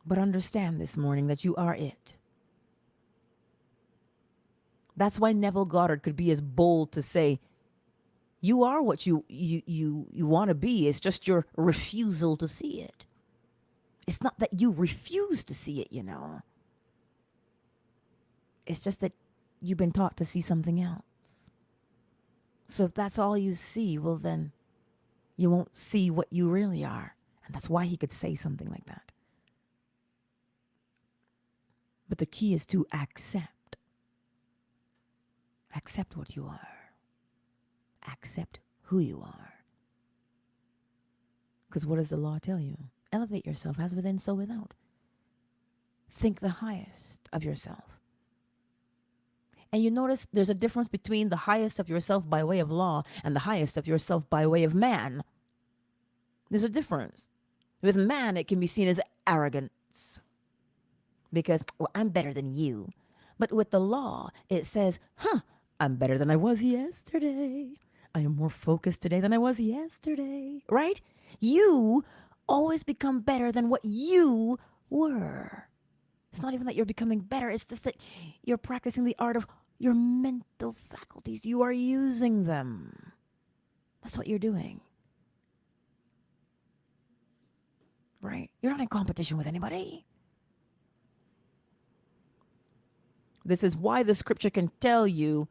Speaker 1: But understand this morning that you are it. That's why Neville Goddard could be as bold to say, you are what you want to be. It's just your refusal to see it. It's not that you refuse to see it. It's just that you've been taught to see something else. So if that's all you see, well then you won't see what you really are. And that's why he could say something like that. But the key is to accept. Accept what you are. Accept who you are. Because what does the law tell you? Elevate yourself, as within, so without. Think the highest of yourself. And you notice there's a difference between the highest of yourself by way of law and the highest of yourself by way of man. There's a difference. With man, it can be seen as arrogance. Because, well, I'm better than you. But with the law, it says, I'm better than I was yesterday. I am more focused today than I was yesterday. Right? You always become better than what you were. It's not even that you're becoming better. It's just that you're practicing the art of your mental faculties. You are using them. That's what you're doing. Right? You're not in competition with anybody. This is why the scripture can tell you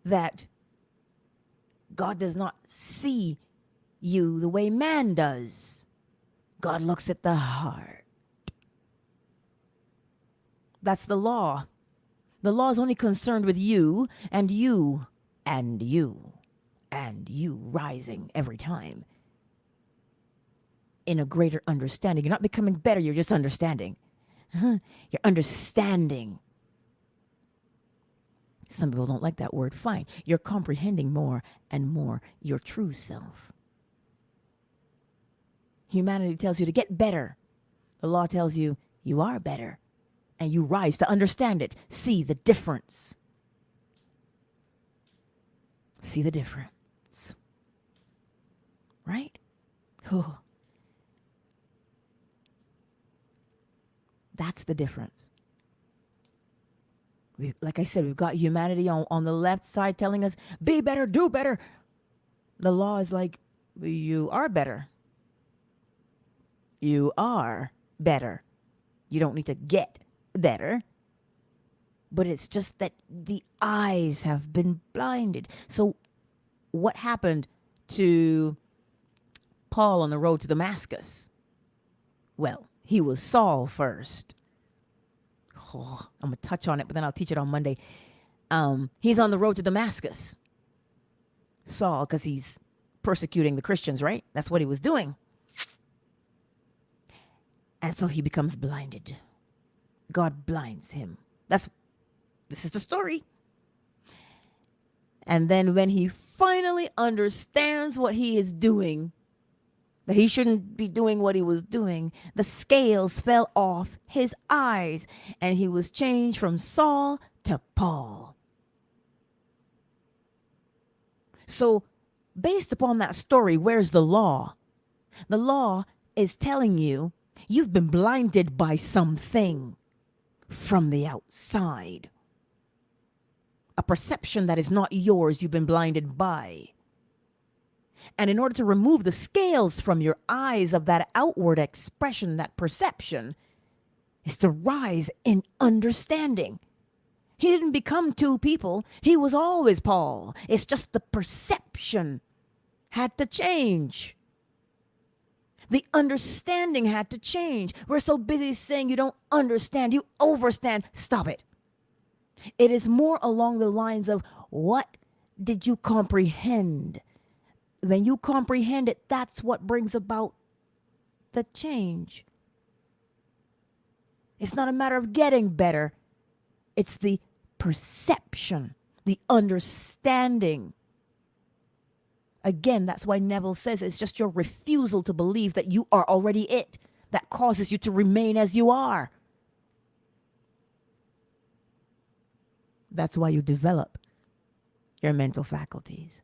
Speaker 1: that God does not see you the way man does. God looks at the heart. That's the law. The law is only concerned with you and you and you and you rising every time in a greater understanding. You're not becoming better, you're just understanding. You're understanding. Some people don't like that word. Fine. You're comprehending more and more your true self. Humanity tells you to get better. The law tells you you are better. And you rise to understand it. See the difference. See the difference. Right? Oh. That's the difference. Like I said, we've got humanity on the left side telling us, be better, do better. The law is like, you are better. You are better. You don't need to get better. But it's just that the eyes have been blinded. So what happened to Paul on the road to Damascus? Well, he was Saul first. Oh, I'm going to touch on it, but then I'll teach it on Monday. He's on the road to Damascus. Saul, because he's persecuting the Christians, right? That's what he was doing. And so he becomes blinded. God blinds him. This is the story. And then when he finally understands what he is doing, that he shouldn't be doing what he was doing, the scales fell off his eyes, and he was changed from Saul to Paul. So, based upon that story, where's the law? The law is telling you you've been blinded by something from the outside. A perception that is not yours, you've been blinded by. And in order to remove the scales from your eyes of that outward expression, that perception, is to rise in understanding. He didn't become two people. He was always Paul. It's just the perception had to change. The understanding had to change. We're so busy saying you don't understand, you overstand. Stop it. It is more along the lines of, what did you comprehend? When you comprehend it, that's what brings about the change. It's not a matter of getting better. It's the perception, the understanding. Again, that's why Neville says it's just your refusal to believe that you are already it that causes you to remain as you are. That's why you develop your mental faculties.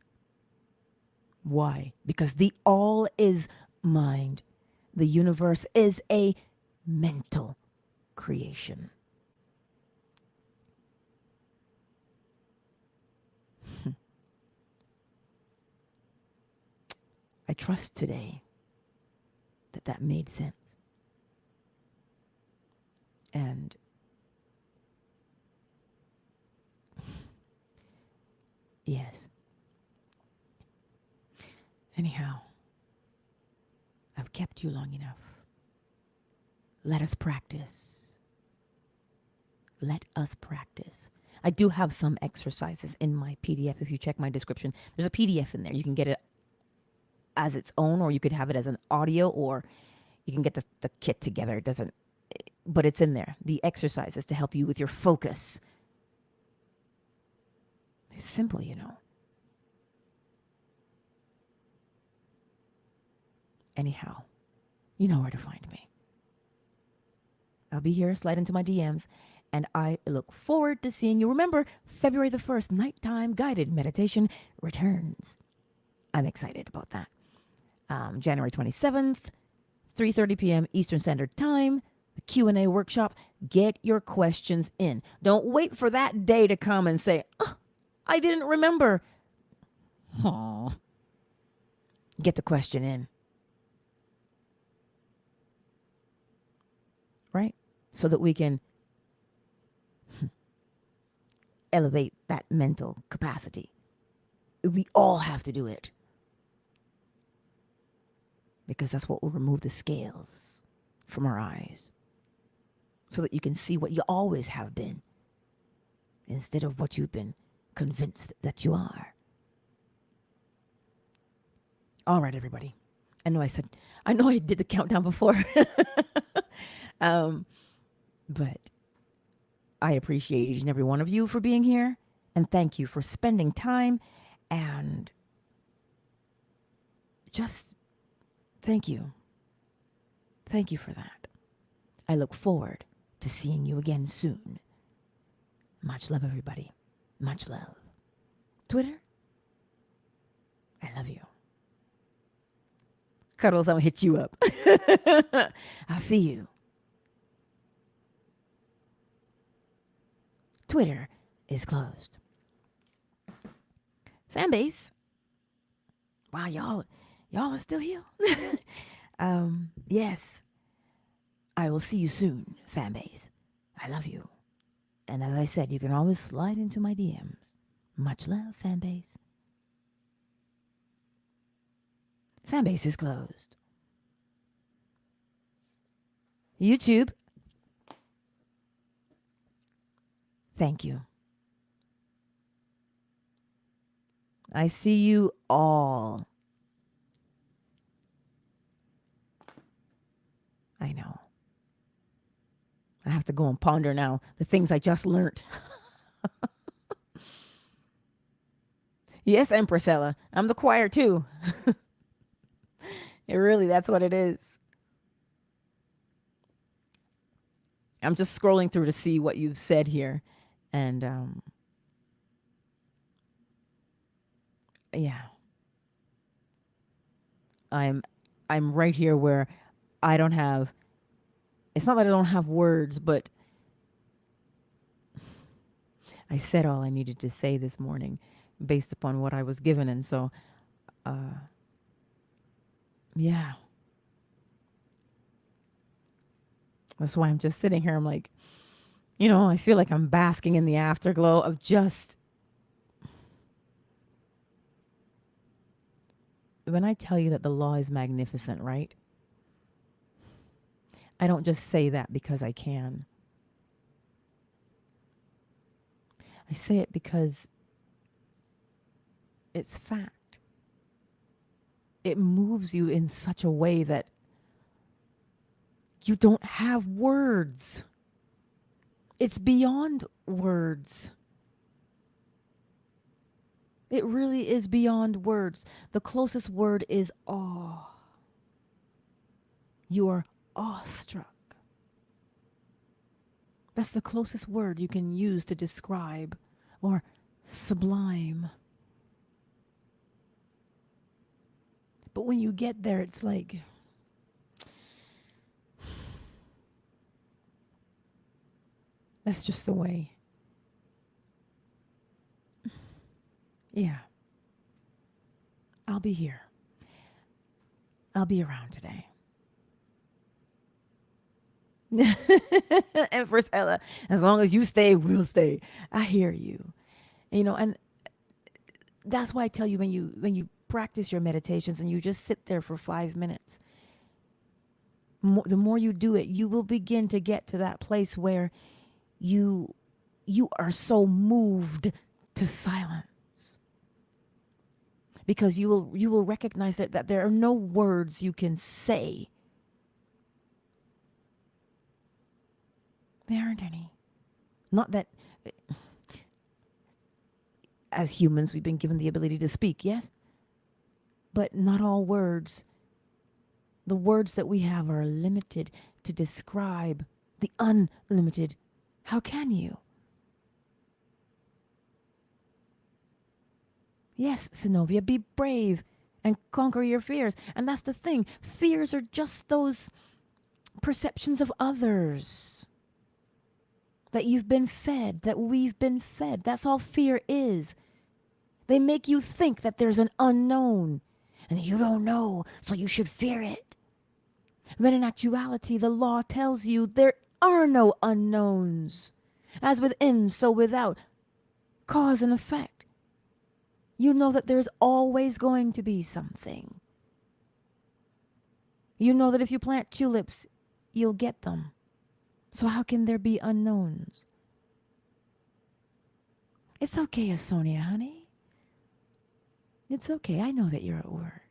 Speaker 1: Why? Because the all is mind. The universe is a mental creation. I trust today that that made sense. And yes. Anyhow, I've kept you long enough. Let us practice. Let us practice. I do have some exercises in my PDF. If you check my description, there's a PDF in there. You can get it as its own, or you could have it as an audio, or you can get the kit together. It doesn't, but it's in there. The exercises to help you with your focus. It's simple, you know. Anyhow, you know where to find me. I'll be here, slide into my DMs, and I look forward to seeing you. Remember, February the 1st, nighttime guided meditation returns. I'm excited about that. January 27th, 3:30 p.m. Eastern Standard Time, the Q&A workshop. Get your questions in. Don't wait for that day to come and say, oh, I didn't remember. Aww. Get the question in. Right? So that we can elevate that mental capacity. We all have to do it. Because that's what will remove the scales from our eyes. So that you can see what you always have been. Instead of what you've been convinced that you are. All right, everybody. I know I did the countdown before. But I appreciate each and every one of you for being here. And thank you for spending time. And just thank you. Thank you for that. I look forward to seeing you again soon. Much love, everybody. Much love. Twitter, I love you. Cuddles, I'm going to hit you up. I'll see you. Twitter is closed. Fanbase. Wow, y'all are still here. Yes. I will see you soon, fanbase. I love you. And as I said, you can always slide into my DMs. Much love, fanbase. Fanbase is closed. YouTube. Thank you. I see you all. I know. I have to go and ponder now the things I just learned. Yes, Empressella. I'm the choir too. That's what it is. I'm just scrolling through to see what you've said here. And yeah. I'm right here where I don't have, it's not that I don't have words, but I said all I needed to say this morning based upon what I was given. And so, yeah. That's why I'm just sitting here. I'm like, I feel like I'm basking in the afterglow of just, when I tell you that the law is magnificent, right? I don't just say that because I can. I say it because it's fact. It moves you in such a way that you don't have words. It's beyond words. It really is beyond words. The closest word is awe. You are awestruck. That's the closest word you can use to describe, or sublime. But when you get there, it's like, that's just the way. Yeah. I'll be here. I'll be around today. And for Stella, as long as you stay, we'll stay. I hear you. And that's why I tell you, when you practice your meditations and you just sit there for 5 minutes, the more you do it, you will begin to get to that place where you are so moved to silence, because you will recognize that there are no words you can say. There aren't any. Not that as humans we've been given the ability to speak, yes, but not all words. The words that we have are limited to describe the unlimited. How can you? Yes, Synovia, be brave and conquer your fears. And that's the thing. Fears are just those perceptions of others that you've been fed, that we've been fed. That's all fear is. They make you think that there's an unknown and you don't know, so you should fear it. When in actuality, the law tells you there are no unknowns. As within, so without. Cause and effect. You know that there's always going to be something. You know that if you plant tulips, you'll get them. So how can there be unknowns? It's okay, Sonia, honey. It's okay. I know that you're at work.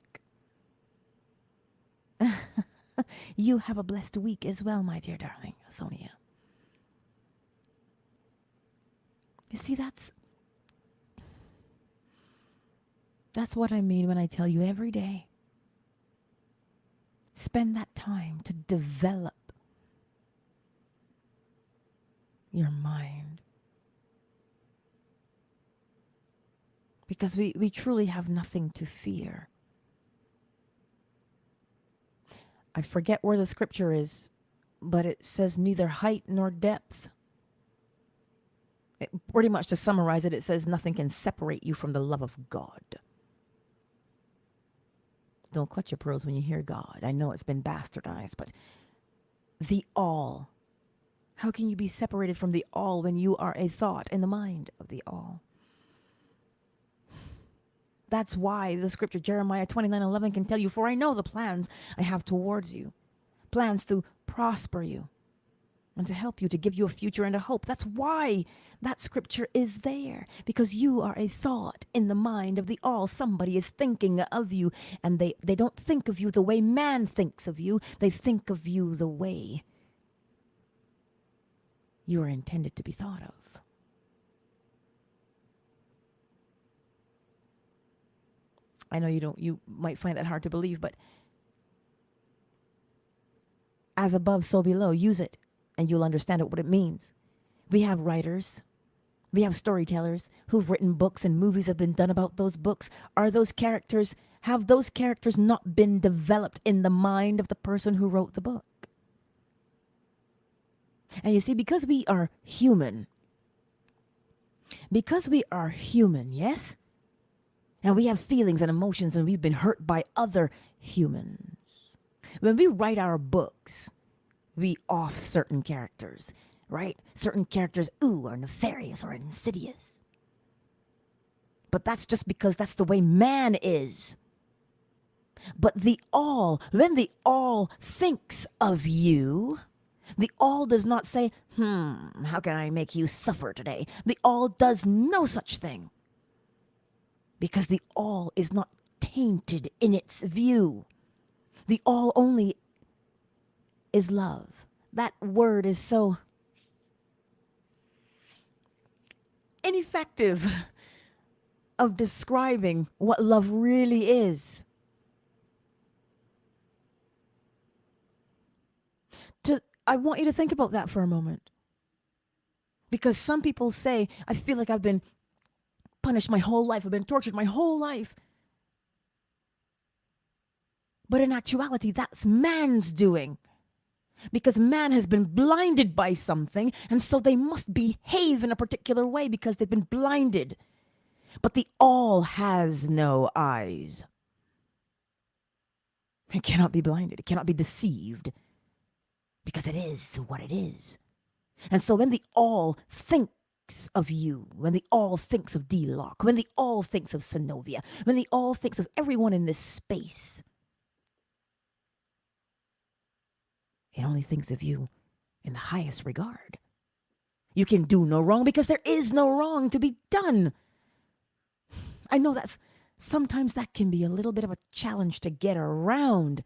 Speaker 1: You have a blessed week as well, my dear darling, Sonia. You see, that's what I mean when I tell you every day. Spend that time to develop your mind. Because we truly have nothing to fear. I forget where the scripture is, but it says neither height nor depth. Pretty much to summarize it, it says nothing can separate you from the love of God. Don't clutch your pearls when you hear God. I know it's been bastardized, but the all. How can you be separated from the all when you are a thought in the mind of the all? That's why the scripture Jeremiah 29:11 can tell you, for I know the plans I have towards you. Plans to prosper you and to help you, to give you a future and a hope. That's why that scripture is there. Because you are a thought in the mind of the all. Somebody is thinking of you, and they don't think of you the way man thinks of you. They think of you the way you are intended to be thought of. I know you might find that hard to believe, but as above, so below. Use it, and you'll understand what it means. We have writers. We have storytellers who've written books, and movies have been done about those books. Have those characters not been developed in the mind of the person who wrote the book? And you see, because we are human, yes? And we have feelings and emotions, and we've been hurt by other humans. When we write our books, we off certain characters, right? Certain characters, are nefarious or insidious. But that's just because that's the way man is. But when the all thinks of you, the all does not say, how can I make you suffer today? The all does no such thing. Because the all is not tainted in its view. The all only is love. That word is so ineffective of describing what love really is. I want you to think about that for a moment. Because some people say, I feel like I've been punished my whole life. I've been tortured my whole life. But in actuality, that's man's doing. Because man has been blinded by something, and so they must behave in a particular way because they've been blinded. But the all has no eyes. It cannot be blinded. It cannot be deceived because it is what it is. And so when the all thinks of you, when the all thinks of D-Lock, when the all thinks of Synovia, when the all thinks of everyone in this space, it only thinks of you in the highest regard. You can do no wrong because there is no wrong to be done. I know sometimes that can be a little bit of a challenge to get around.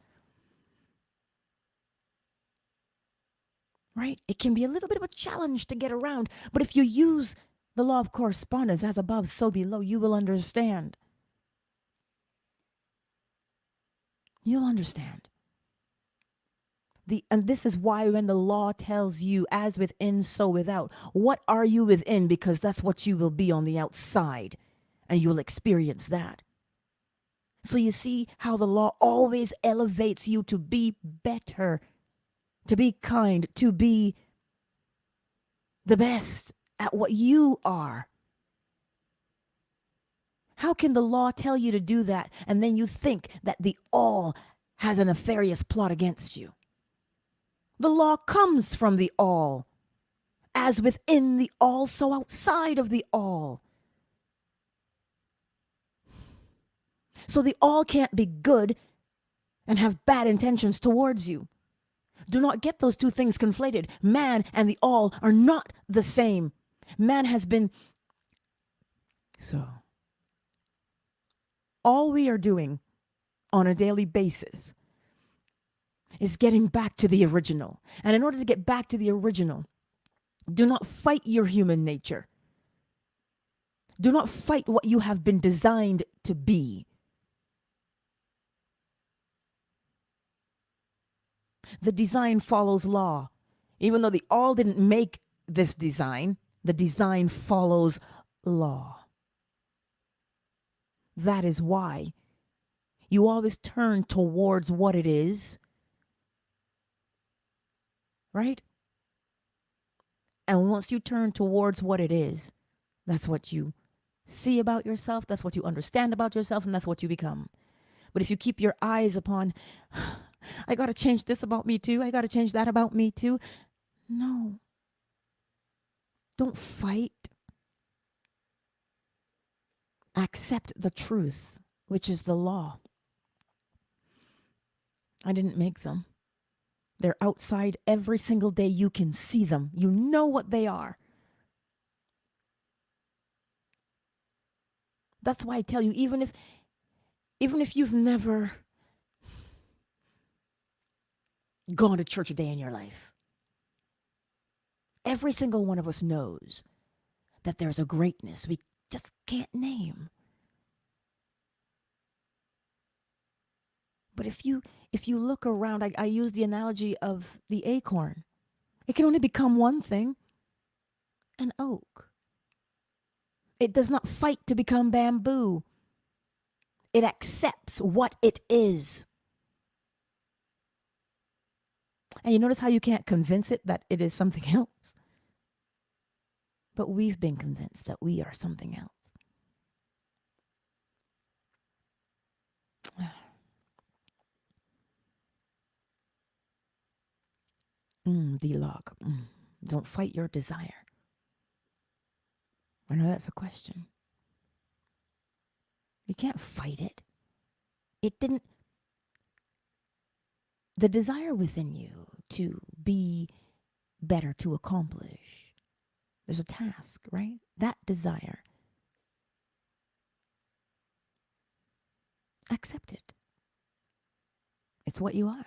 Speaker 1: Right? It can be a little bit of a challenge to get around. But if you use the law of correspondence, as above, so below, you will understand. You'll understand. And this is why when the law tells you, as within, so without, what are you within? Because that's what you will be on the outside. And you'll experience that. So you see how the law always elevates you to be better, to be kind, to be the best at what you are. How can the law tell you to do that and then you think that the all has a nefarious plot against you? The law comes from the all. As within the all, so outside of the all. So the all can't be good and have bad intentions towards you. Do not get those two things conflated. Man and the all are not the same. Man has been... So, all we are doing on a daily basis is getting back to the original. And in order to get back to the original, do not fight your human nature. Do not fight what you have been designed to be. The design follows law. Even though the all didn't make this design, the design follows law. That is why you always turn towards what it is, right? And once you turn towards what it is, that's what you see about yourself, that's what you understand about yourself, and that's what you become. But if you keep your eyes upon, I got to change this about me too, I got to change that about me too. No. Don't fight. Accept the truth, which is the law. I didn't make them. They're outside every single day. You can see them. You know what they are. That's why I tell you, even if you've never gone to church a day in your life, every single one of us knows that there's a greatness we just can't name. But if you look around, I use the analogy of the acorn. It can only become one thing, an oak. It does not fight to become bamboo. It accepts what it is. And you notice how you can't convince it that it is something else? But we've been convinced that we are something else. D-Log. Don't fight your desire. I know that's a question. You can't fight it. It didn't... The desire within you to be better, to accomplish. There's a task, right? That desire. Accept it. It's what you are.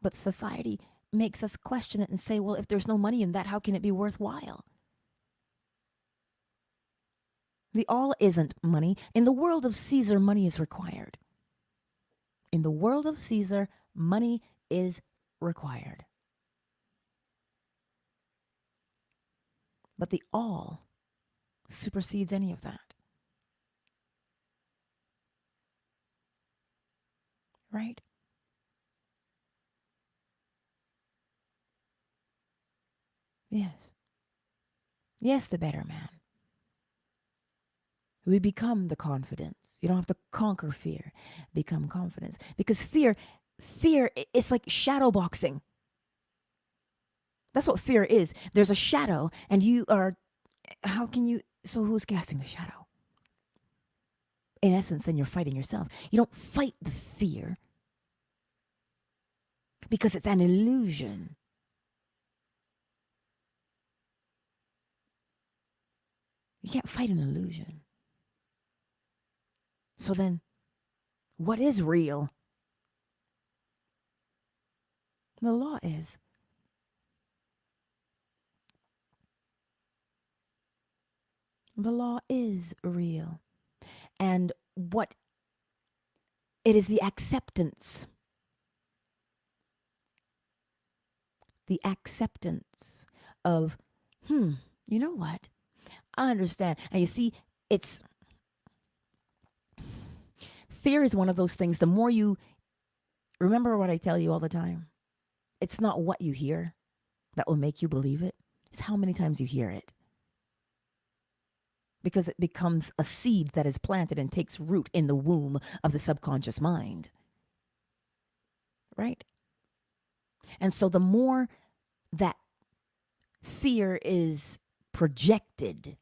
Speaker 1: But society makes us question it and say, well, if there's no money in that, how can it be worthwhile? The all isn't money. In the world of Caesar, money is required. In the world of Caesar, money is required. But the all supersedes any of that. Right? Yes. Yes, the better man. we become the confidence. You don't have to conquer fear, become confidence. Because fear, it's like shadow boxing. That's what fear is. There's a shadow, and how can you, so who's casting the shadow? In essence, then you're fighting yourself. You don't fight the fear because it's an illusion. You can't fight an illusion. So then, what is real? The law is. The law is real. And what it is, the acceptance. The acceptance of, you know what? I understand. And you see, fear is one of those things. The more you remember what I tell you all the time, it's not what you hear that will make you believe it. It's how many times you hear it. Because it becomes a seed that is planted and takes root in the womb of the subconscious mind. Right? And so the more that fear is projected,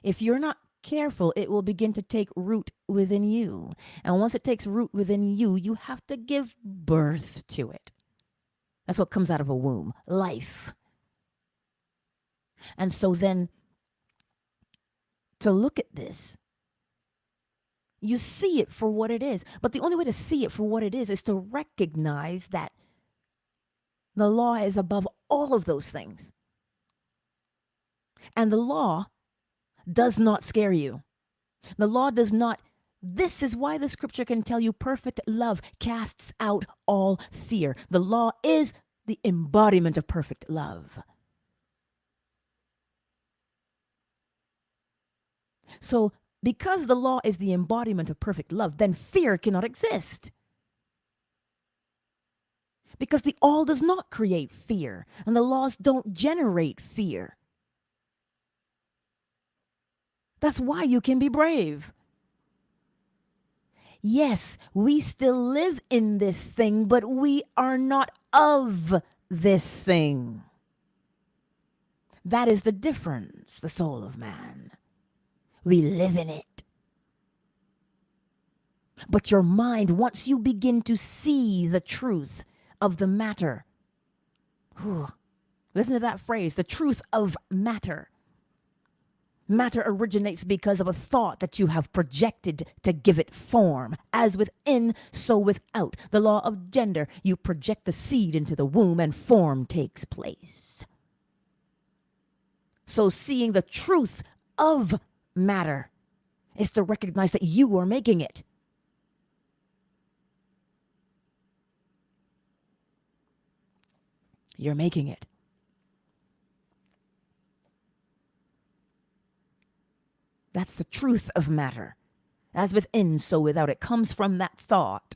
Speaker 1: if you're not careful, it will begin to take root within you. And once it takes root within you, you have to give birth to it. That's what comes out of a womb, life. And so then, to look at this, you see it for what it is. But the only way to see it for what it is to recognize that the law is above all of those things. And the law does not scare you. The law does not. This is why the scripture can tell you perfect love casts out all fear. The law is the embodiment of perfect love. So, because the law is the embodiment of perfect love, then fear cannot exist. Because the all does not create fear, and the laws don't generate fear. That's why you can be brave. Yes, we still live in this thing, but we are not of this thing. That is the difference, the soul of man. We live in it. But your mind, once you begin to see the truth of the matter, listen to that phrase, the truth of matter. Matter originates because of a thought that you have projected to give it form. As within, so without. The law of gender, you project the seed into the womb and form takes place. So seeing the truth of matter is to recognize that you are making it. You're making it. That's the truth of matter. As within, so without. It comes from that thought.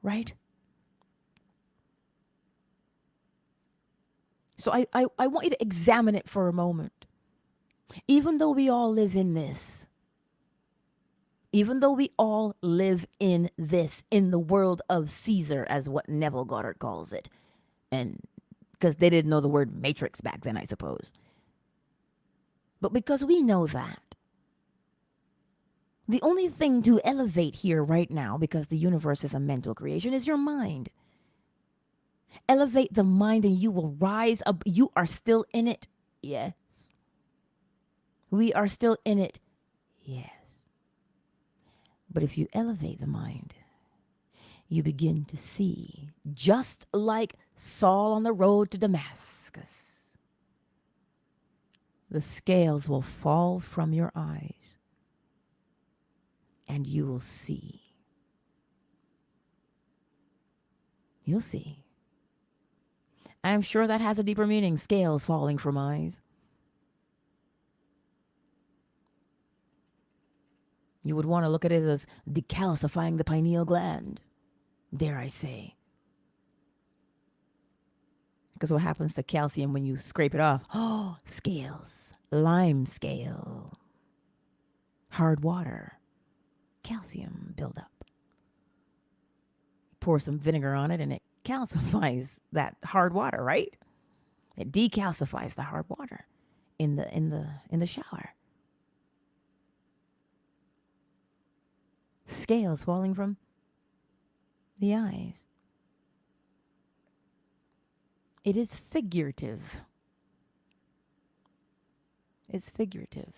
Speaker 1: Right? So I want you to examine it for a moment. Even though we all live in this, even though we all live in this, in the world of Caesar, as what Neville Goddard calls it, and because they didn't know the word matrix back then, I suppose. But because we know that, the only thing to elevate here right now, because the universe is a mental creation, is your mind. Elevate the mind and you will rise up. You are still in it. Yes. We are still in it. Yes. But if you elevate the mind, you begin to see, just like Saul on the road to Damascus, the scales will fall from your eyes and you will see. You'll see. I'm sure that has a deeper meaning, scales falling from eyes. You would want to look at it as decalcifying the pineal gland, dare I say. Because what happens to calcium when you scrape it off? Oh, scales, lime scale, hard water, calcium buildup. Pour some vinegar on it and it calcifies that hard water, right? It decalcifies the hard water in the shower. Scales falling from the eyes. It is figurative. It's figurative.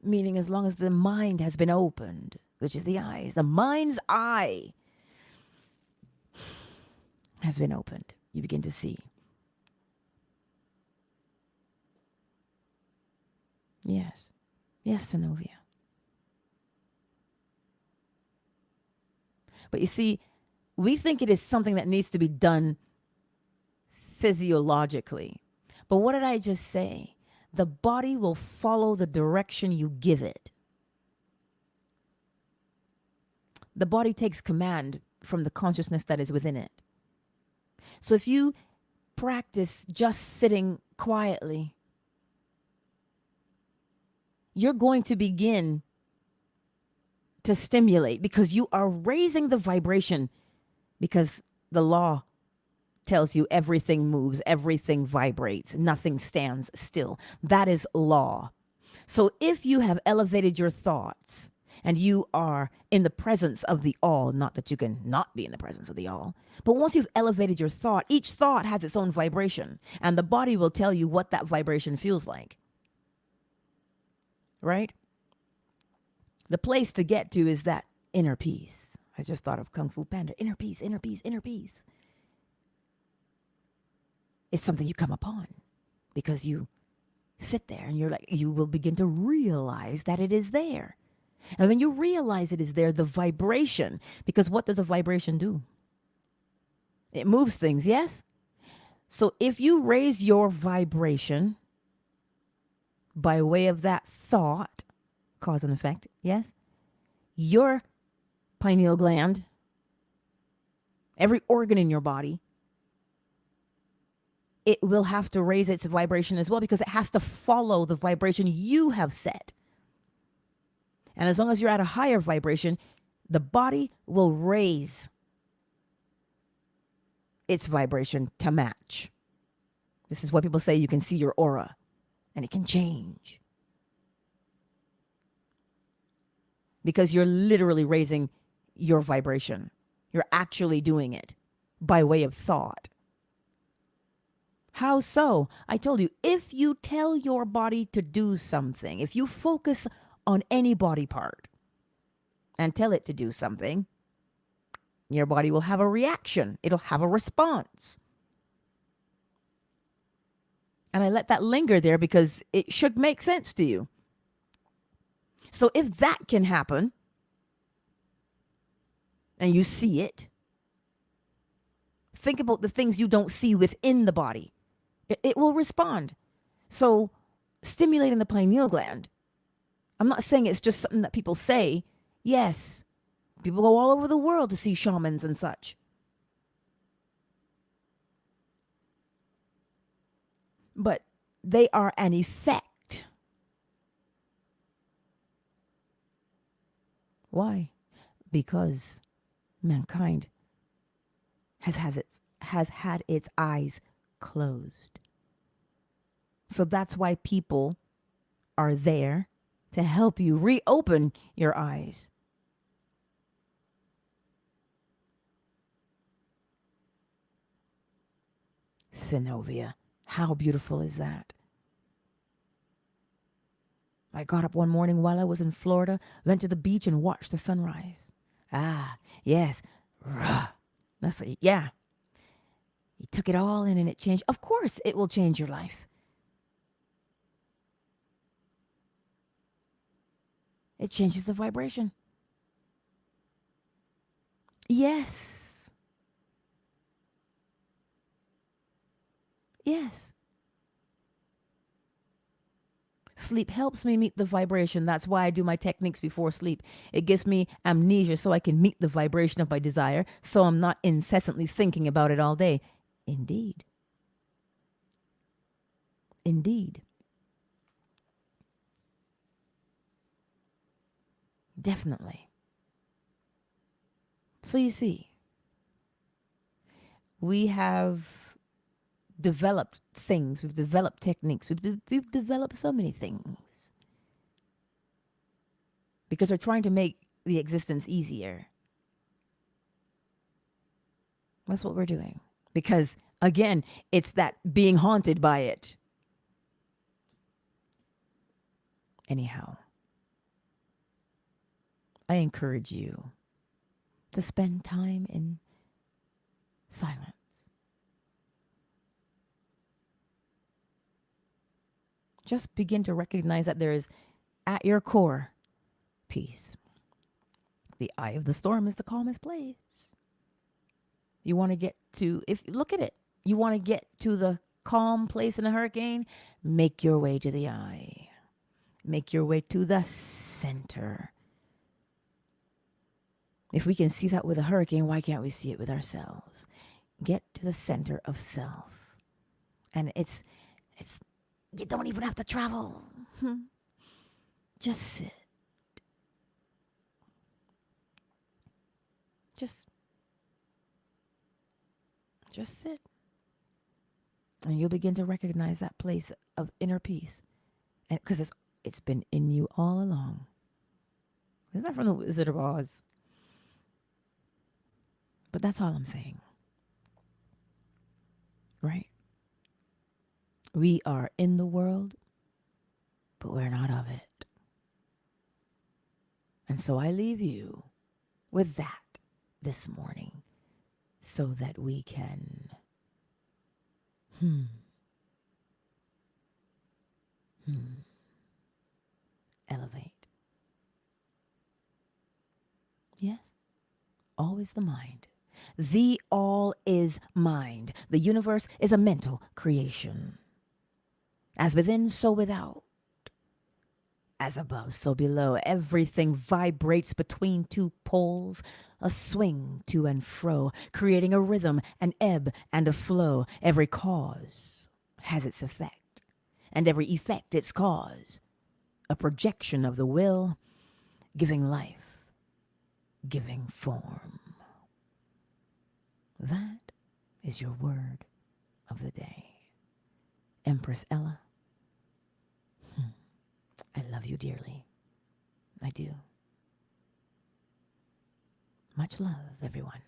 Speaker 1: Meaning as long as the mind has been opened, which is the eyes, the mind's eye has been opened, you begin to see. Yes. Yes, Synovia. But you see, we think it is something that needs to be done physiologically. But what did I just say? The body will follow the direction you give it. The body takes command from the consciousness that is within it. So if you practice just sitting quietly, you're going to begin to stimulate because you are raising the vibration, because the law tells you everything moves, everything vibrates, nothing stands still. That is law. So if you have elevated your thoughts and you are in the presence of the all, not that you can not be in the presence of the all, but once you've elevated your thought, each thought has its own vibration, and the body will tell you what that vibration feels like. Right? The place to get to is that inner peace. I just thought of Kung Fu Panda. Inner peace, inner peace, inner peace. It's something you come upon because you sit there and you will begin to realize that it is there. And when you realize it is there, the vibration, because what does a vibration do? It moves things, yes? So if you raise your vibration by way of that thought, cause and effect, yes? Your pineal gland, every organ in your body, it will have to raise its vibration as well because it has to follow the vibration you have set. And as long as you're at a higher vibration, the body will raise its vibration to match. This is what people say, you can see your aura and it can change. Because you're literally raising your vibration. You're actually doing it by way of thought. How so? I told you, if you tell your body to do something, if you focus on any body part and tell it to do something, your body will have a reaction. It'll have a response. And I let that linger there because it should make sense to you. So if that can happen, and you see it, think about the things you don't see within the body. It will respond. So stimulating the pineal gland, I'm not saying it's just something that people say. Yes, people go all over the world to see shamans and such. But they are an effect. Why? Because mankind has had its eyes closed. So that's why people are there to help you reopen your eyes. Synovia, how beautiful is that? I got up one morning while I was in Florida, went to the beach and watched the sunrise. Ah, yes. That's yeah. You took it all in and it changed. Of course, it will change your life. It changes the vibration. Yes. Yes. Sleep helps me meet the vibration. That's why I do my techniques before sleep. It gives me amnesia so I can meet the vibration of my desire, so I'm not incessantly thinking about it all day. Indeed. Indeed. Definitely. So you see, we have developed things, we've developed techniques, we've developed so many things because we're trying to make the existence easier. That's what we're doing. Because, again, it's that being haunted by it. Anyhow, I encourage you to spend time in silence. Just begin to recognize that there is, at your core, peace. The eye of the storm is the calmest place. You want to get to, if look at it, you want to get to the calm place in a hurricane, make your way to the eye. Make your way to the center. If we can see that with a hurricane, why can't we see it with ourselves? Get to the center of self. And it's you don't even have to travel. Just sit. Just sit. And you'll begin to recognize that place of inner peace. And because it's been in you all along. It's not from the Wizard of Oz. But that's all I'm saying. Right? We are in the world, but we're not of it. And so I leave you with that this morning so that we can elevate. Yes? Always the mind. The all is mind. The universe is a mental creation. As within, so without. As above, so below. Everything vibrates between two poles, a swing to and fro, creating a rhythm, an ebb and a flow. Every cause has its effect, and every effect its cause. A projection of the will, giving life, giving form. That is your word of the day. Empress Ella, I love you dearly. I do. Much love, everyone.